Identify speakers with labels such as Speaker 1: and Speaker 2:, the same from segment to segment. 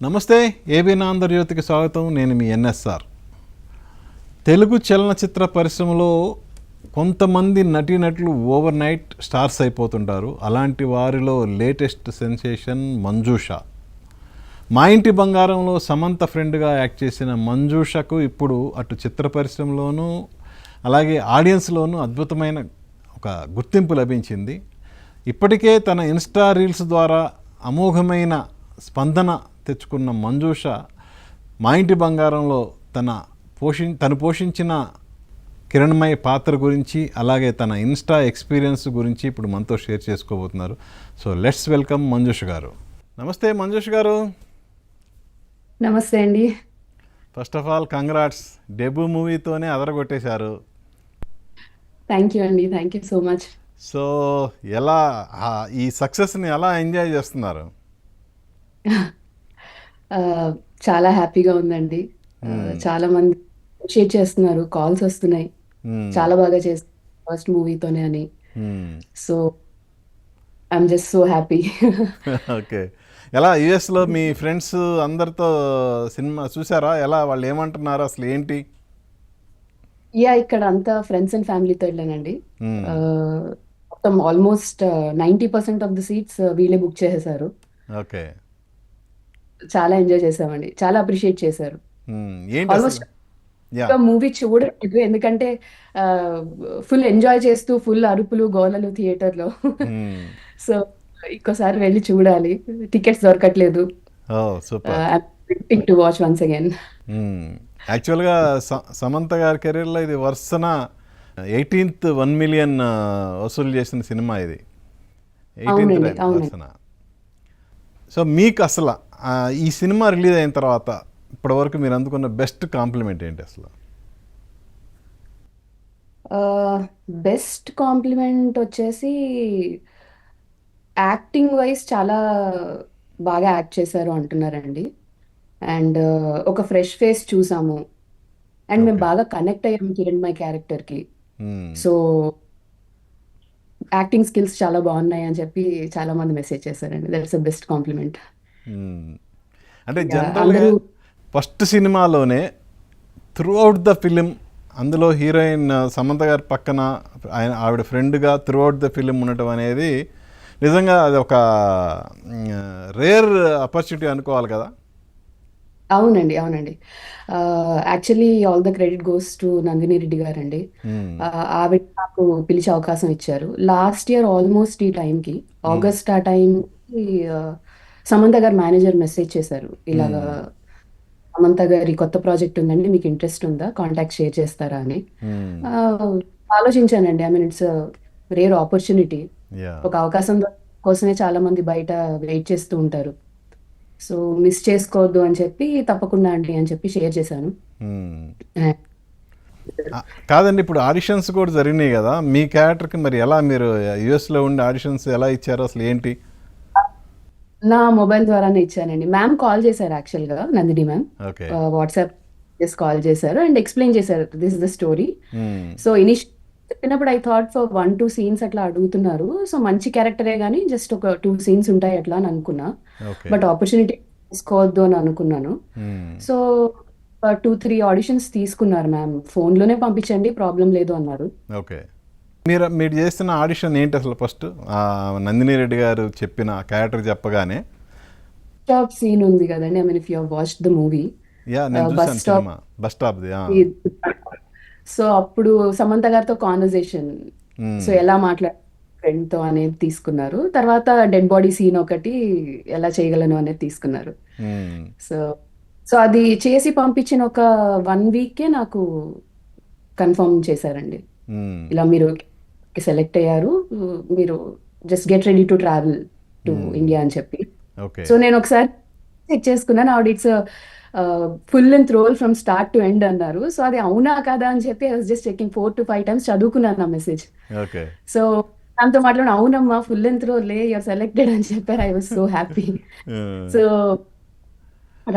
Speaker 1: నమస్తే, ఏబీఎన్ ఆంధ్రజ్యోతికి స్వాగతం. నేను మీ ఎన్ఎస్ఆర్. తెలుగు చలనచిత్ర పరిశ్రమలో కొంతమంది నటీనటులు ఓవర్ నైట్ స్టార్స్ అయిపోతుంటారు. అలాంటి వారిలో లేటెస్ట్ సెన్సేషన్ మంజుష. మా ఇంటి బంగారంలో సమంత ఫ్రెండ్గా యాక్ట్ చేసిన మంజుషకు ఇప్పుడు అటు చిత్ర పరిశ్రమలోనూ అలాగే ఆడియన్స్లోనూ అద్భుతమైన ఒక గుర్తింపు లభించింది. ఇప్పటికే తన ఇన్స్టా రీల్స్ ద్వారా అమోఘమైన స్పందన తెచ్చుకున్న మంజుష మా ఇంటి బంగారంలో తను పోషించిన కిరణ్మయి పాత్ర గురించి అలాగే తన ఇన్స్టా ఎక్స్పీరియన్స్ గురించి ఇప్పుడు మనతో షేర్ చేసుకోబోతున్నారు. సో లెట్స్ వెల్కమ్ మంజుష గారు. నమస్తే మంజుష గారు.
Speaker 2: నమస్తే అండి.
Speaker 1: First of all congrats, debut మూవీతోనే అదరగొట్టేశారు.
Speaker 2: థ్యాంక్ యూ అండి, thank you so much.
Speaker 1: So ఎలా ఈ సక్సెస్ని ఎలా ఎంజాయ్ చేస్తున్నారు?
Speaker 2: చాలా హ్యాపీగా ఉందండి. చాలా మంది అప్రిషియేట్ చేస్తున్నారు, కాల్స్ వస్తున్నాయి, చాలా బాగా చేస్తారు ఫస్ట్ మూవీతోనే అని. So I'm just so happy.
Speaker 1: Okay, ఎలా యుఎస్లో మీ ఫ్రెండ్స్ అందరితో సినిమా చూసారా? ఎలా వాళ్ళు ఏమంటున్నారు, అసలు ఏంటి?
Speaker 2: ఇక్కడ అంతా ఫ్రెండ్స్ అండ్ ఫ్యామిలీతో వెళ్ళానండి. మొత్తం ఆల్మోస్ట్ 90% ఆఫ్ ద సీట్స్ వీళ్ళే బుక్ చేసేసారు.
Speaker 1: ఓకే,
Speaker 2: చాలా ఎంజాయ్ చేసామండి, చాలా అప్రిషియేట్ చేశారు.
Speaker 1: ఏంటి
Speaker 2: ఆల్మోస్ట్
Speaker 1: అసలు?
Speaker 2: మూవీ చూడలేదు, ఎందుకంటే ఫుల్ ఎంజాయ్ చేస్తూ ఫుల్ అరుపులు గోలలు థియేటర్లో. సో ఇంకోసారి వెళ్ళి చూడాలి, టికెట్స్ దొరకట్లేదు. To watch once again.
Speaker 1: యాక్చువల్గా సమంత గారి కెరీర్లో ఇది వరుసన 18th 1 million వసూలు చేసిన సినిమా ఇది. 18th వరుసన. సో మీకు అసలు ఈ సినిమా రిలీజ్ అయిన తర్వాత ఇప్పటివరకు మీరు అందుకున్న బెస్ట్ కాంప్లిమెంట్ ఏంటి అసలు?
Speaker 2: బెస్ట్ కాంప్లిమెంట్ వచ్చేసి యాక్టింగ్ వైజ్ చాలా బాగా యాక్ట్ చేశారు అంటున్నారండి. అండ్ ఒక ఫ్రెష్ ఫేస్ చూసాము, అండ్ మేము బాగా కనెక్ట్ అయ్యాము కిరణ్మయి క్యారెక్టర్కి. సో యాక్టింగ్ స్కిల్స్ చాలా బాగున్నాయి అని చెప్పి చాలా మంది మెసేజ్ చేశారండి. That's the best compliment.
Speaker 1: అంటే జనరల్గా ఫస్ట్ సినిమాలోనే త్రూ అవుట్ ద ఫిలిం అందులో హీరోయిన్ సమంత గారి పక్కన ఆవిడ ఫ్రెండ్గా త్రూ అవుట్ ద ఫిలిం ఉండటం అనేది నిజంగా అది ఒక రేర్ ఆపర్చునిటీ అనుకోవాలి కదా?
Speaker 2: అవునండి, అవునండి. Actually all the credit goes to Nandini Reddy గారండి. ఆవిడ నాకు పిలిచే అవకాశం ఇచ్చారు లాస్ట్ ఇయర్ ఆల్మోస్ట్ ఈ టైంకి, ఆగస్ట్ ఆ టైంకి. సమంత గారు మేనేజర్ మెసేజ్ చేశారు, ఇలాగా సమంత గారి కొత్త ప్రాజెక్ట్ ఉందండి, మీకు ఇంట్రెస్ట్ ఉందా, కాంటాక్ట్ షేర్ చేస్తారా అని. ఆలోచించానండి. I mean it's rare opportunity. ఒక అవకాశం కోసమే చాలా మంది బయట వెయిట్ చేస్తూ ఉంటారు. సో మిస్ చేసుకోవద్దు అని చెప్పి తప్పకుండా అండి అని చెప్పి షేర్ చేశాను.
Speaker 1: కాదండి, ఇప్పుడు ఆడిషన్స్ కూడా జరిగినాయి కదా మీ క్యారెక్టర్కి, మరి ఎలా మీరు యుఎస్లో ఉండి ఆడిషన్స్ ఎలా ఇచ్చారు, అసలు ఏంటి?
Speaker 2: నా మొబైల్ ద్వారానే ఇచ్చానండి. మ్యామ్ కాల్ చేశారు, యాక్చువల్గా నందిని మ్యామ్ వాట్సాప్ కాల్ చేశారు అండ్ ఎక్స్ప్లెయిన్ చేశారు this is the story. So initial చెప్పినప్పుడు ఐ థాట్ ఫర్ 1-2 scenes అట్లా అడుగుతున్నారు. సో మంచి క్యారెక్టరే కానీ జస్ట్ ఒక 2 scenes ఉంటాయి అట్లా అని అనుకున్నా. బట్ ఆపర్చునిటీ తీసుకోవద్దు అని అనుకున్నాను. సో 2-3 ఆడిషన్స్ తీసుకున్నారు మ్యామ్. ఫోన్లోనే పంపించండి, ప్రాబ్లం లేదు అన్నారు.
Speaker 1: ఓకే, మీరు చేస్తున్న ఆడిషన్ ఏంటి అసలు? ఫస్ట్ నందిని రెడ్డి గారు చెప్పిన క్యారెక్టర్ చెప్పగానే
Speaker 2: స్టాప్ సీన్ ఉంది కదండి, I mean if you have watched the movie,
Speaker 1: bus stop.
Speaker 2: So అప్పుడు సమంత గారితో కాన్వర్సేషన్, సో ఎలా మాట్లాడారు ఫ్రెండ్ తో అనేది తీసుకున్నారు. తర్వాత డెడ్ బాడీ సీన్ ఒకటి ఎలా చేయగలను అనేది తీసుకున్నారు. సో అది చేసి పంపించిన ఒక 1 week నాకు కన్ఫర్మ్ చేశారండి, ఇలా మీరు సెలెక్ట్ అయ్యారు, మీరు just get ready to travel to India అని చెప్పి. సో నేను ఒకసారి చెక్ చేసుకున్నాను, ఆవిడ it's full length role from start to end అన్నారు. సో అది అవునా కదా అని చెప్పి I was just checking 4 to 5 times, చదువుకున్నాను నా మెసేజ్. సో దాంతో మాట్లాడిన, అవునమ్మా full length role you are selected అని చెప్పారు. I was so happy. So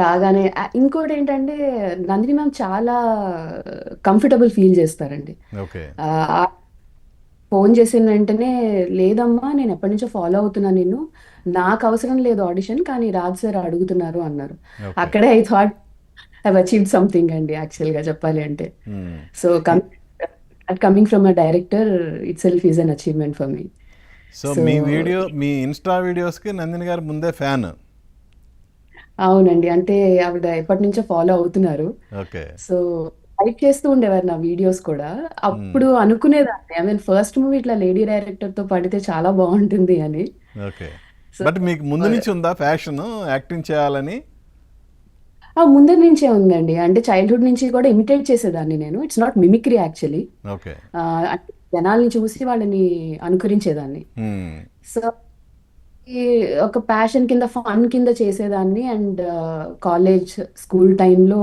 Speaker 2: రాగానే ఇంకోటి ఏంటంటే నందిని మ్యామ్ చాలా కంఫర్టబుల్ ఫీల్ చేస్తారండి. ఫోన్ చేసిన వెంటనే, లేదమ్మా నేను ఎప్పటి నుంచో ఫాలో అవుతున్నా నిన్ను, నాకు అవసరం లేదు ఆడిషన్, కానీ రాజ్ సార్ అడుగుతున్నారు అన్నారు.
Speaker 1: ఓకే.
Speaker 2: అక్కడే I thought I achieved something అండి, యాక్చువల్గా చెప్పాలి అంటే.
Speaker 1: మ్మ్.
Speaker 2: So coming from a director it self is an achievement for me.
Speaker 1: So
Speaker 2: so
Speaker 1: me Insta వీడియోస్కి నందిని గారు ముందే ఫ్యాన్.
Speaker 2: అవునండి, అంటే ఆవిడ ఎప్పటి నుంచో ఫాలో అవుతున్నారు.
Speaker 1: ఓకే.
Speaker 2: సో లైక్ చేస్తూ ఉండేవారు నా వీడియోస్ కూడా. అప్పుడు అనుకునేదాన్ని, ఐ మీన్ ఫస్ట్ మూవీ ఇట్లా లేడీ డైరెక్టర్ తో పడితే చాలా బాగుంటుంది అని.
Speaker 1: ఓకే.
Speaker 2: సో
Speaker 1: బట్ మీకు ముందు నుంచి ఉందా ఫ్యాషన్ యాక్టింగ్ చేయాలని?
Speaker 2: ముందర నుంచే ఉందండి, అంటే చైల్డ్హుడ్ నుంచి కూడా ఇమిటేట్ చేసేదాన్ని నేను. It's not mimicry actually.
Speaker 1: Okay.
Speaker 2: అంటే జనాల్ని చూసి వాళ్ళని అనుకరించేదాన్ని.
Speaker 1: మ్మ్.
Speaker 2: సో ఈ ఒక ప్యాషన్ కింద, ఫన్ కింద చేసేదాన్ని. అండ్ కాలేజ్ స్కూల్ టైంలో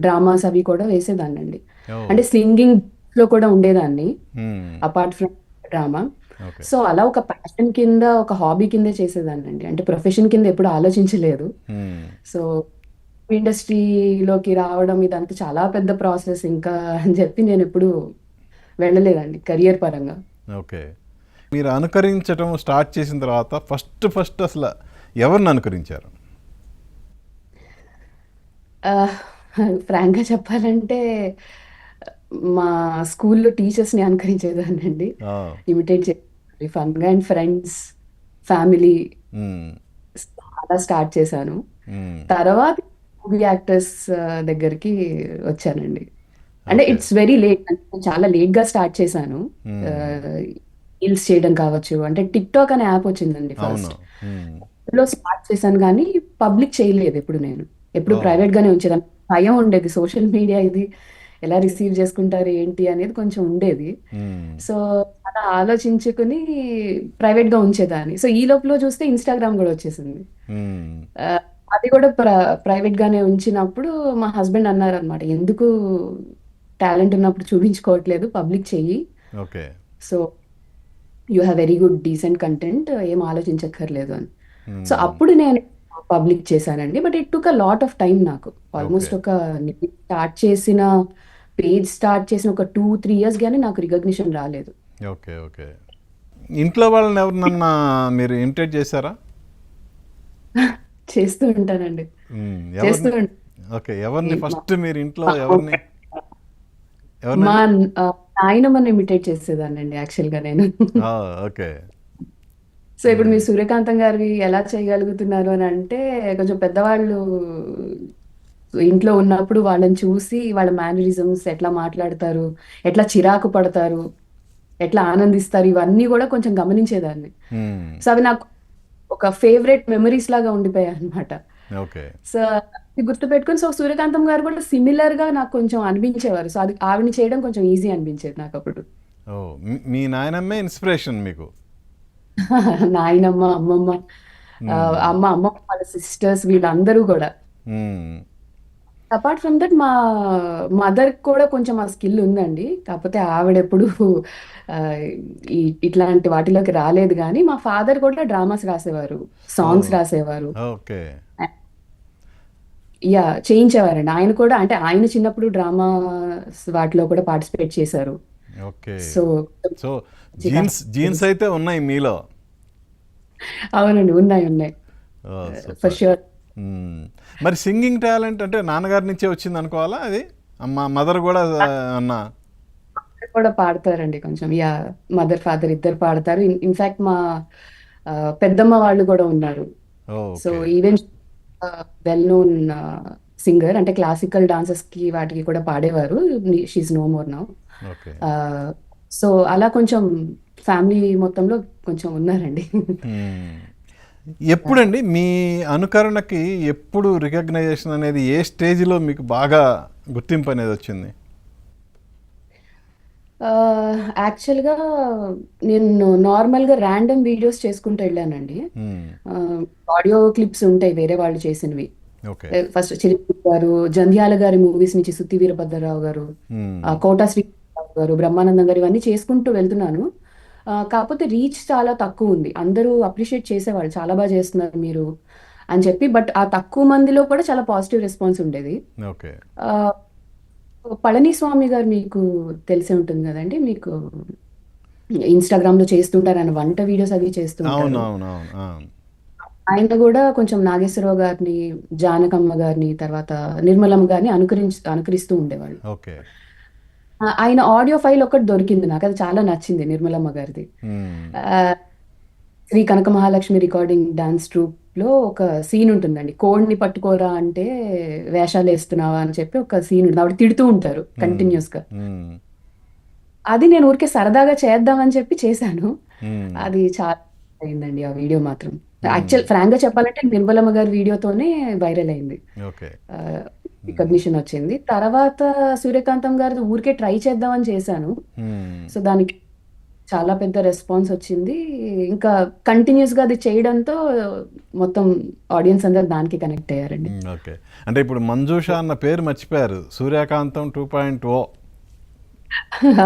Speaker 2: డ్రామాస్ అవి కూడా వేసేదాన్ని అండి.
Speaker 1: ఓ.
Speaker 2: అంటే సింగింగ్ లో కూడా ఉండేదాన్ని
Speaker 1: మ్మ్.
Speaker 2: Apart from drama.
Speaker 1: Okay.
Speaker 2: So అలా ఒక ప్యాషన్ కింద, ఒక హాబీ కిందే చేసేదాన్ని అండి, అంటే ప్రొఫెషన్ కింద ఎప్పుడు ఆలోచించలేదు.
Speaker 1: మ్మ్.
Speaker 2: సో ఇండస్ట్రీలోకి రావడం ఇదంతా చాలా పెద్ద ప్రాసెస్ ఇంకా అని చెప్పి నేను ఎప్పుడు వెళ్ళలేదండి కెరియర్ పరంగా.
Speaker 1: ఓకే. మీరు అనుకరించడం స్టార్ట్ చేసిన తర్వాత ఫస్ట్ అసలు ఎవరిని అనుకరించారు?
Speaker 2: ఫ్రాంక్గా చెప్పాలంటే మా స్కూల్లో టీచర్స్ని అనుకరించేదాన్ని అండి,
Speaker 1: ఆ.
Speaker 2: ఇమిటేట్ చేసి ఫన్గా. అండ్ ఫ్రెండ్స్, ఫ్యామిలీ
Speaker 1: మ్మ్.
Speaker 2: అలా స్టార్ట్ చేశాను.
Speaker 1: మ్మ్.
Speaker 2: తర్వాత మూవీ యాక్టర్స్ దగ్గరికి వచ్చానండి. అంటే
Speaker 1: ఓకే.
Speaker 2: ఇట్స్ వెరీ లేట్, చాలా లేట్ గా స్టార్ట్ చేశాను.
Speaker 1: మ్మ్.
Speaker 2: రీల్స్ చేయడం కావచ్చు, అంటే టిక్ టాక్ అనే యాప్ వచ్చిందండి
Speaker 1: అవును.
Speaker 2: ఫస్ట్.
Speaker 1: మ్మ్.
Speaker 2: లో స్టార్ట్ చేశాను, కానీ పబ్లిక్ చేయలేదు ఎప్పుడు. నేను ఎప్పుడు
Speaker 1: ఓ.
Speaker 2: ప్రైవేట్ గానే ఉంచేదాన్ని. భయం ఉండేది, సోషల్ మీడియా ఇది ఎలా రిసీవ్ చేసుకుంటారు ఏంటి అనేది కొంచెం ఉండేది.
Speaker 1: మ్మ్.
Speaker 2: సో అలా ఆలోచించుకుని ప్రైవేట్ గా ఉంచేదాన్ని. సో ఈ లోపల చూస్తే ఇన్స్టాగ్రామ్ కూడా వచ్చేసింది.
Speaker 1: మ్మ్.
Speaker 2: ఆ, అది కూడా ప్రైవేట్ గానే ఉంచినప్పుడు మా హస్బెండ్ అన్నారనమాట, ఎందుకు టాలెంట్ ఉన్నప్పుడు చూపించుకోవట్లేదు, పబ్లిక్ చెయ్యి.
Speaker 1: Okay.
Speaker 2: So you have very good decent content, ఏం ఆలోచించక్కర్లేదు అని. So
Speaker 1: hmm.
Speaker 2: అప్పుడు నేను పబ్లిక్ చేశానండి. But it took a lot of time నాకు. Almost
Speaker 1: okay.
Speaker 2: ఒక పేజ్ స్టార్ట్ చేసిన ఒక 2-3 ఇయర్స్ గానీ నాకు రికగ్నిషన్ రాలేదు.
Speaker 1: ఓకే. ఓకే. ఇంట్లో వాళ్ళని ఎవరినన్నా మీరు ఇమిటేట్ చేశారా?
Speaker 2: చేస్తూ ఉంటానండి,
Speaker 1: మ్మ్.
Speaker 2: చేస్తూ
Speaker 1: ఎవరిని?
Speaker 2: ఉంటాను.
Speaker 1: ఓకే. ఎవరిని
Speaker 2: మా
Speaker 1: ఫస్ట్ మీరు ఇంట్లో
Speaker 2: మా
Speaker 1: ఎవరిని
Speaker 2: మా
Speaker 1: ఎవరినండి?
Speaker 2: నాయనమ్మని ఇమిటేట్ చేసేదాన్నండి యాక్చువల్గా నేను.
Speaker 1: ఆ, ఓకే.
Speaker 2: సో ఇప్పుడు మీరు సూర్యకాంతం గారివి ఎలా చేయగలుగుతున్నారు అని అంటే, కొంచెం పెద్దవాళ్ళు ఇంట్లో ఉన్నప్పుడు వాళ్ళని చూసి వాళ్ళ మేనరిజమ్స్ ఎట్లా మాట్లాడతారు, ఎట్లా చిరాకు పడతారు, ఎట్లా ఆనందిస్తారు, ఇవన్నీ కూడా కొంచెం గమనించేదాన్ని.
Speaker 1: మ్మ్.
Speaker 2: సో అవి నాకు ఒక ఫేవరెట్ మెమరీస్ లాగా ఉండిపోయాయి అనమాట.
Speaker 1: ఓకే.
Speaker 2: సో అది గుర్తుపెట్టుకుని, సో సూర్యకాంతం గారు కూడా సిమిలర్ గా నాకు కొంచెం అనిపించేవారు. సో అది ఆవిడని చేయడం కొంచెం ఈజీ అనిపించేది నాకు అప్పుడు.
Speaker 1: ఓ, మీ నాయనమ్మే ఇన్స్పిరేషన్ మీకు?
Speaker 2: నాయనమ్మ, అమ్మమ్మ, అమ్మమ్మ వాళ్ళ సిస్టర్స్ వీళ్ళందరూ కూడా.
Speaker 1: మ్మ్.
Speaker 2: అపార్ట్ ఫ్రమ్ దట్ మా మదర్ కూడా కొంచెం ఆ స్కిల్ ఉందండి, కాకపోతే ఆవిడెప్పుడు ఆ, ఇట్లాంటి వాటిలోకి రాలేదు. కానీ మా ఫాదర్ కూడా డ్రామాస్ రాసేవారు,
Speaker 1: ఓ,
Speaker 2: సాంగ్స్ రాసేవారు.
Speaker 1: ఓకే.
Speaker 2: యా, చేయించేవారండి ఆయన కూడా. అంటే ఆయన చిన్నప్పుడు డ్రామా వాటిలో కూడా పార్టిసిపేట్ చేశారు.
Speaker 1: ఓకే.
Speaker 2: సో
Speaker 1: సో జీన్స్ అయితే ఉన్నాయి మీలో.
Speaker 2: అవునండి, ఉన్నాయి ఉన్నాయి ఫర్
Speaker 1: సూపర్.
Speaker 2: ష్యూర్.
Speaker 1: మరి సింగింగ్ టాలెంట్ అంటే నాన్నగారి నుంచే వచ్చింది అనుకోవాలా? అది మదర్ కూడా అన్నా?
Speaker 2: కూడా పాడతారండి కొంచెం. యా, మదర్ ఫాదర్ ఇద్దరు పాడతారు. ఇన్ఫాక్ట్ మా పెద్దమ్మ వాళ్ళు కూడా ఉన్నారు. So
Speaker 1: okay.
Speaker 2: Even well known singer, అంటే క్లాసికల్ డాన్సెస్ కి వాటికి కూడా పాడేవారు. She's no more now.
Speaker 1: Okay.
Speaker 2: So అలా కొంచెం ఫ్యామిలీ మొత్తంలో కొంచెం ఉన్నారండి.
Speaker 1: ఎప్పుడండి మీ అనుకరణకి ఎప్పుడు రికగ్నైజేషన్ అనేది, ఏ స్టేజ్లో మీకు బాగా గుర్తింపు అనేది వచ్చింది?
Speaker 2: యాక్చువల్గా నేను నార్మల్గా ర్యాండమ్ వీడియోస్ చేసుకుంటూ వెళ్ళానండి. ఆడియో క్లిప్స్ ఉంటాయి వేరే వాళ్ళు చేసినవి.
Speaker 1: ఓకే.
Speaker 2: ఫస్ట్ చిరంజీవి గారు, జంధ్యాల గారి మూవీస్ నుంచి సుత్తి వీరభద్రరావు గారు, కోటా శ్రీరావు గారు, బ్రహ్మానందం గారు, ఇవన్నీ చేసుకుంటూ వెళ్తున్నాను. కాకపోతే రీచ్ చాలా తక్కువ ఉంది. అందరూ అప్రిషియేట్ చేసేవాళ్ళు, చాలా బాగా చేస్తున్నారు మీరు అని చెప్పి. బట్ ఆ తక్కువ మందిలో కూడా చాలా పాజిటివ్ రెస్పాన్స్ ఉండేది.
Speaker 1: ఓకే.
Speaker 2: పళనిస్వామి గారు మీకు తెలిసే ఉంటుంది కదండి, మీకు ఇన్స్టాగ్రామ్ లో చేస్తుంటారు, ఆయన వంట వీడియోస్ అవి చేస్తుంటారు.
Speaker 1: అవునవునవును.
Speaker 2: ఆయన కూడా కొంచెం నాగేశ్వరరావు గారిని, జానకమ్మ గారిని, తర్వాత నిర్మలమ్మ గారిని అనుకరిస్తూ ఉండేవాళ్ళు.
Speaker 1: ఓకే.
Speaker 2: ఆయన ఆడియో ఫైల్ ఒకటి దొరికింది నాకు. అది చాలా నచ్చింది నిర్మలమ్మ గారిది.
Speaker 1: హ్మ్.
Speaker 2: ఆహ్, శ్రీ కనక మహాలక్ష్మి రికార్డింగ్ డాన్స్ ట్రూప్‌లో ఒక సీన్ ఉంటుందండి. కోడిని పట్టుకోరా అంటే వేషాలేస్తున్నావా అని చెప్పి ఒక సీన్ ఉంటుంది. ఆవిడ తిడుతూ ఉంటారు
Speaker 1: హ్మ్.
Speaker 2: కంటిన్యూయస్‌గా.
Speaker 1: హ్మ్.
Speaker 2: అది నేను ఊరికే సరదాగా చేద్దామని చెప్పి చేశాను.
Speaker 1: హ్మ్.
Speaker 2: అది చాలా అయిందండి ఆ వీడియో మాత్రం.
Speaker 1: హ్మ్.
Speaker 2: ఫ్రాంక్‌గా చెప్పాలంటే నిర్మలమ్మ గారి వీడియోతోనే వైరల్ అయింది.
Speaker 1: ఓకే.
Speaker 2: ఆహ్,
Speaker 1: హ్మ్.
Speaker 2: రికగ్నిషన్ వచ్చింది. తర్వాత సూర్యకాంతం గారిది ఊరికే ట్రై చేద్దామని చేశాను.
Speaker 1: హ్మ్.
Speaker 2: సో, దానికి చాలా పెద్ద రెస్పాన్స్ వచ్చింది. ఇంకా కంటిన్యూయస్‌గా అది చేయడంతో మొత్తం ఆడియన్స్ అందరూ దానికి కనెక్ట్ అయ్యారండి.
Speaker 1: హ్మ్. ఓకే. అంటే ఇప్పుడు మంజూష అన్న పేరు మర్చిపోయారు. సూర్యకాంతం 2.0.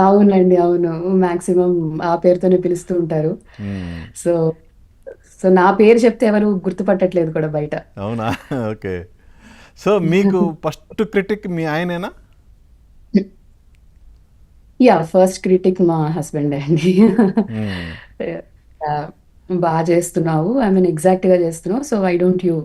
Speaker 2: అవునండి. అవును. మాక్సిమం ఆ పేరుతోనే పిలుస్తూ ఉంటారు.
Speaker 1: హ్మ్.
Speaker 2: సో, సో నా పేరు చెప్తే ఎవరు గుర్తుపట్టట్లేదు కూడా బయట.
Speaker 1: అవునా? ఓకే. సో, మీకు ఫస్ట్ క్రిటిక్ మీ ఆయనేనా?
Speaker 2: యాహ్! ఫస్ట్ క్రిటిక్ మా హస్బెండే అండి.
Speaker 1: హ్మ్.
Speaker 2: యాహ్! బా చేస్తున్నావు. ఐ మీన్ ఎగ్జాక్ట్‌గా చేస్తున్నావు. సో, వై డోంట్ యూ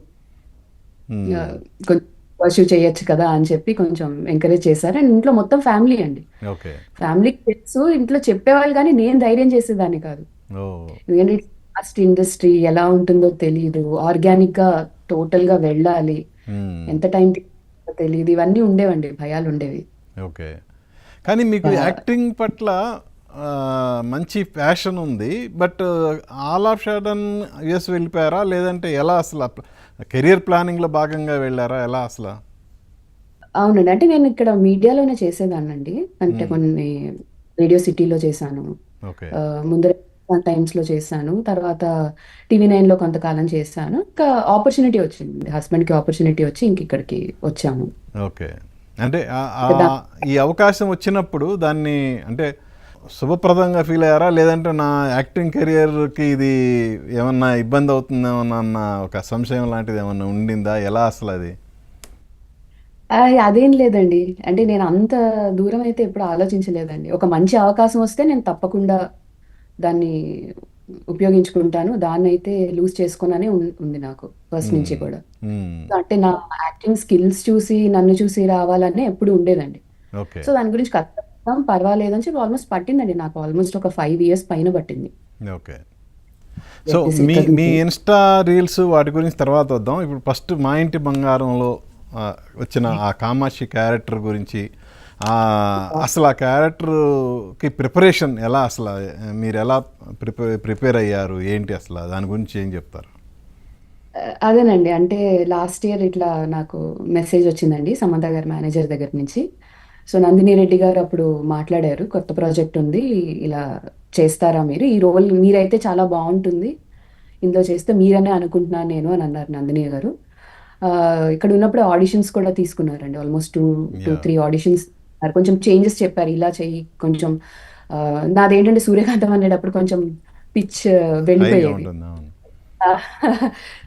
Speaker 1: హ్మ్.
Speaker 2: ఆహ్, కొంచెం పర్స్యూ చేయొచ్చు కదా! అని చెప్పి కొంచెం ఎంకరేజ్ చేశారు. అండ్ ఇంట్లో మొత్తం ఫ్యామిలీ అండి.
Speaker 1: ఓకే.
Speaker 2: ఫ్యామిలీకి తెలుసు. ఇంట్లో చెప్పేవాళ్ళు గానీ నేను ధైర్యం చేసేదాన్ని కాదు.
Speaker 1: ఓహ్!
Speaker 2: ఎందుకంటే ఫాస్ట్ ఇండస్ట్రీ ఎలా ఉంటుందో తెలీదు. ఆర్గానిక్‌గా టోటల్‌గా వెళ్ళాలి.
Speaker 1: హ్మ్.
Speaker 2: ఎంత టైం తీసుకుంటుందో తెలీదు. ఇవన్నీ ఉండేవండి. భయాలుండేవి.
Speaker 1: ఓకే. కానీ మీకు
Speaker 2: ఆహ్,
Speaker 1: యాక్టింగ్ పట్ల మంచి ప్యాషన్ ఉంది. But all of sudden US వెళ్ళిపోయారా? లేదంటే ఎలా అసల? కెరియర్ ప్లానింగ్‌లో భాగంగా వెళ్లారా? ఎలా అసల?
Speaker 2: అవునండి. అంటే నేను ఇక్కడ మీడియాలోనే చేసేదాన్నండి. అంటే
Speaker 1: హ్మ్.
Speaker 2: కొన్ని రేడియో సిటీలో చేశాను.
Speaker 1: ఓకే.
Speaker 2: ముందర టైమ్స్‌లో చేశాను. తర్వాత టీవీ నైన్‌లో కొంతకాలం చేశాను. ఇంకా ఆపర్చునిటీ వచ్చింది. హస్బెండ్‌కి ఆపర్చునిటీ వచ్చి ఇంకిక్కడికి వచ్చాము.
Speaker 1: ఓకే. అంటే
Speaker 2: ఇక దా
Speaker 1: ఈ అవకాశం వచ్చినప్పుడు దాన్ని అంటే శుభప్రదంగా ఫీల్ అయ్యారా? లేదంటే నా యాక్టింగ్ కెరియర్‌కి ఇది ఏమన్నా ఇబ్బంది అవుతుందేమోనన్న అన్న ఒక సంశయం లాంటిది ఏమన్నా ఉండిందా? ఎలా అసలది?
Speaker 2: అదేం లేదండి. అంటే నేను అంత దూరం అయితే ఎప్పుడు ఆలోచించలేదండి. ఒక మంచి అవకాశం వస్తే నేను తప్పకుండా దాన్ని ఉపయోగించుకుంటాను. దాన్నైతే లూజ్ చేసుకోననే ఉంది నాకు ఫస్ట్ నుంచి
Speaker 1: హ్మ్.
Speaker 2: కూడా.
Speaker 1: హ్మ్.
Speaker 2: సో, అంటే నా యాక్టింగ్ స్కిల్స్ చూసి, నన్ను చూసి రావాలనే ఎప్పుడు ఉండేదండి.
Speaker 1: ఓకే.
Speaker 2: సో, దాని గురించి కష్టపడ్డాం పర్వాలేదని చెప్పి ఆల్‌మోస్ట్ పట్టిందండి నాకు. ఆల్‌మోస్ట్ ఒక 5 ఇయర్స్ పైన పట్టింది.
Speaker 1: Okay. So,
Speaker 2: get this
Speaker 1: me
Speaker 2: recognition.
Speaker 1: Insta reels వాటి గురించి తర్వాత వద్దాం. ఇప్పుడు ఫస్ట్ 'మా ఇంటి బంగారంలో' వచ్చిన ఆ కామాక్షి క్యారెక్టర్ గురించి అసలు ఆ క్యారెక్టర్‌కి ప్రిపరేషన్ ఎలా అసల? మీరెలా ప్రిపేర్ అయ్యారు? ఏంటి అసల? దాని గురించి ఏం చెప్తారు?
Speaker 2: అదేనండి. అంటే లాస్ట్ ఇయర్ ఇట్లా నాకు మెసేజ్ వచ్చిందండి సమంత గారి మేనేజర్ దగ్గర నుంచి. సో, నందిని రెడ్డి గారు అప్పుడు మాట్లాడారు. కొత్త ప్రాజెక్ట్ ఉంది. ఇలా చేస్తారా మీరు? ఈ రోల్ మీరైతే చాలా బావుంటుంది. ఇందులో చేస్తే మీరనే అనుకుంటున్నాను నేను అని అన్నారు నందిని గారు. ఇక్కడ ఉన్నప్పుడే ఆడిషన్స్ కూడా తీసుకున్నారండి. Almost 2,
Speaker 1: yeah!
Speaker 2: 3 ఆడిషన్స్ కొంచెం చేంజెస్ చెప్పారు. ఇలా చెయ్యి కొంచెం నాదేంటంటే సూర్యకాంతం అనేటప్పుడు కొంచెం పిచ్
Speaker 1: హైగా
Speaker 2: వెళ్ళిపోయేది.
Speaker 1: ఉంటుంది. అవును.
Speaker 2: ఆ!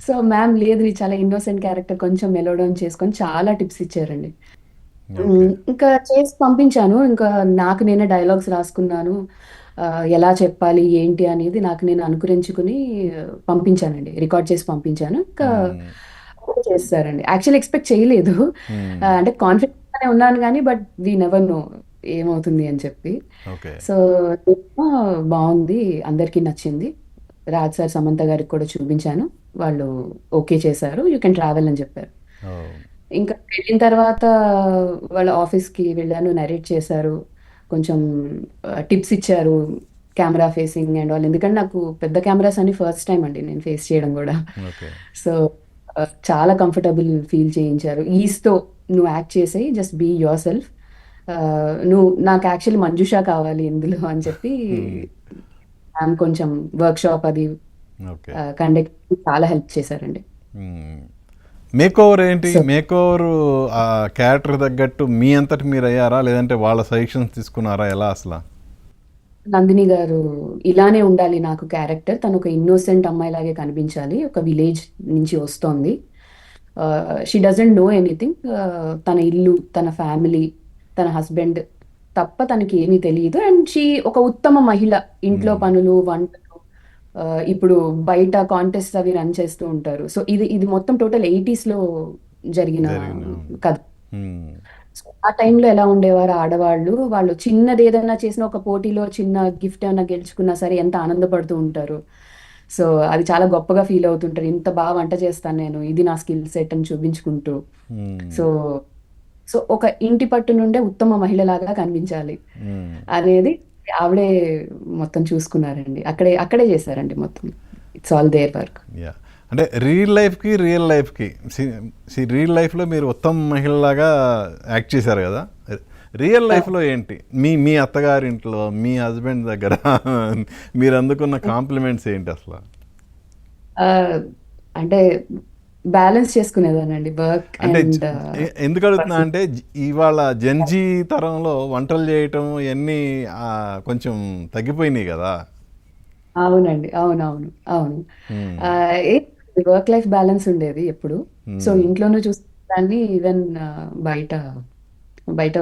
Speaker 2: సో, మ్యామ్ లేదు నీది చాలా ఇన్నోసెంట్ క్యారెక్టర్ కొంచెం మెలో డౌన్ చేసుకొని చాలా టిప్స్ ఇచ్చారండి.
Speaker 1: ఓకే.
Speaker 2: ఇంకా చేసి పంపించాను. ఇంకా నాకు నేనే డైలాగ్స్ రాసుకున్నాను. ఎలా చెప్పాలి, ఏంటి అనేది నాకు నేను అనుకరించుకొని పంపించానండి. రికార్డ్ చేసి పంపించాను. ఇంకా
Speaker 1: హ్మ్.
Speaker 2: ఓకే చేసేసారండి. యాక్చువల్లీ ఎక్స్‌పెక్ట్ చేయలేదు.
Speaker 1: హ్మ్.
Speaker 2: అంటే కాన్ఫిడెంట్‌గానే ఉన్నాను గానీ, బట్ వి నెవర్ నో ఏమవుతుంది అని చెప్పి.
Speaker 1: ఓకే.
Speaker 2: సో, బావుంది. అందరికీ నచ్చింది. రాజ్ సార్, సమంత గారికి కూడా చూపించాను. వాళ్ళు ఓకే చేశారు. యూ కెన్ ట్రావెల్ అని చెప్పారు.
Speaker 1: ఓహ్!
Speaker 2: ఇంకా వెళ్ళిన తర్వాత వాళ్ళ ఆఫీస్‌కి వెళ్ళాను. నరేట్ చేశారు. కొంచెం టిప్స్ ఇచ్చారు. Camera facing and all. ఎందుకంటే నాకు పెద్ద కెమెరాస్ అన్ని ఫస్ట్ టైమ్ అండి నేను ఫేస్ చేయడం గూడా.
Speaker 1: ఓకే.
Speaker 2: సో, చాలా కంఫర్టబుల్ ఫీల్ చేయించారు. ఈజ్‌తో నువ్వు యాక్ట్ చేసేయి. Just be yourself. నువ్వు నాకు యాక్చువల్లీ మంజుష కావాలి ఇందులో అని చెప్పి
Speaker 1: హ్మ్.
Speaker 2: మ్యామ్ కొంచెం వర్క్‌షాప్ అది
Speaker 1: ఓకే.
Speaker 2: కండక్ట్ చాలా హెల్ప్ చేశారండి.
Speaker 1: హ్మ్. మేకోవర్ ఏంటి?
Speaker 2: సో
Speaker 1: మేకోవర్ ఆ క్యారెక్టర్ తగ్గట్టు మీ అంతట మీరయ్యారా? లేదంటే వాళ్ళ సజెషన్స్ తీసుకున్నారా? ఎలా అసల?
Speaker 2: నందిని గారు ఇలానే ఉండాలి నాకు క్యారెక్టర్. తనొక ఇన్నోసెంట్ అమ్మాయిలాగే కనిపించాలి. ఒక విలేజ్ నుంచి వస్తోంది. She doesn't know anything. తన ఇల్లు, తన ఫ్యామిలీ, తన హస్బెండ్ తప్ప తనకి ఏమీ తెలీదు. అండ్ షీ ఒక ఉత్తమ మహిళ. ఇంట్లో
Speaker 1: హ్మ్.
Speaker 2: పనులు, వంటలు ఇప్పుడు బయట కాంటెస్ట్ అవి రన్ చేస్తూ ఉంటారు. సో ఇది ఇది మొత్తం టోటల్ 80s లో జరిగిన
Speaker 1: జరిగిన
Speaker 2: కథ.
Speaker 1: మ్మ్.
Speaker 2: సో ఆ టైంలో ఎలా ఉండేవారు ఆడవాళ్ళు, వాళ్ళు చిన్నది ఏదైనా చేసిన ఒక పోటీలో చిన్న గిఫ్ట్ ఏమైనా గెలుచుకున్నా సరే ఎంత ఆనందపడుతూ ఉంటారు. సో అది చాలా గొప్పగా ఫీల్ అవుతుంటారు. ఇంత బాగా వంట చేస్తాను నేను, ఇది నా స్కిల్ సెట్ అని చూపించుకుంటూ.
Speaker 1: మ్మ్.
Speaker 2: సో సో ఒక ఇంటి పట్టు నుండే ఉత్తమ మహిళలాగా కనిపించాలి
Speaker 1: మ్మ్.
Speaker 2: అనేది ఆవిడే మొత్తం చూసుకున్నారండి. అక్కడే అక్కడే చేశారండి మొత్తం. It's all their work.
Speaker 1: Yeah అంటే రియల్ లైఫ్కి రియల్ లైఫ్లో మీరు ఉత్తమ మహిళలాగా యాక్ట్ చేశారు కదా, రియల్ లైఫ్లో ఏంటి మీ మీ అత్తగారింట్లో మీ హస్బెండ్ దగ్గర మీరు అందుకున్న కాంప్లిమెంట్స్ ఏంటి అసలు?
Speaker 2: అంటే బ్యాలెన్స్ చేసుకునేదానండి వర్క్
Speaker 1: అంటే
Speaker 2: అండ్
Speaker 1: ఎందుకు అడుగుతున్నా అంటే ఇవాళ జెన్జీ తరంలో వంటలు చేయటం ఇవన్నీ కొంచెం తగ్గిపోయినాయి కదా.
Speaker 2: అవునండి. అవునవును. అవును.
Speaker 1: మ్మ్.
Speaker 2: వర్క్ లైఫ్ బ్యాలెన్స్ ఉండేది ఎప్పుడు. సో
Speaker 1: మ్మ్.
Speaker 2: ఇంట్లోనూ చూసేదాన్ని, ఈవెన్ బయట బయట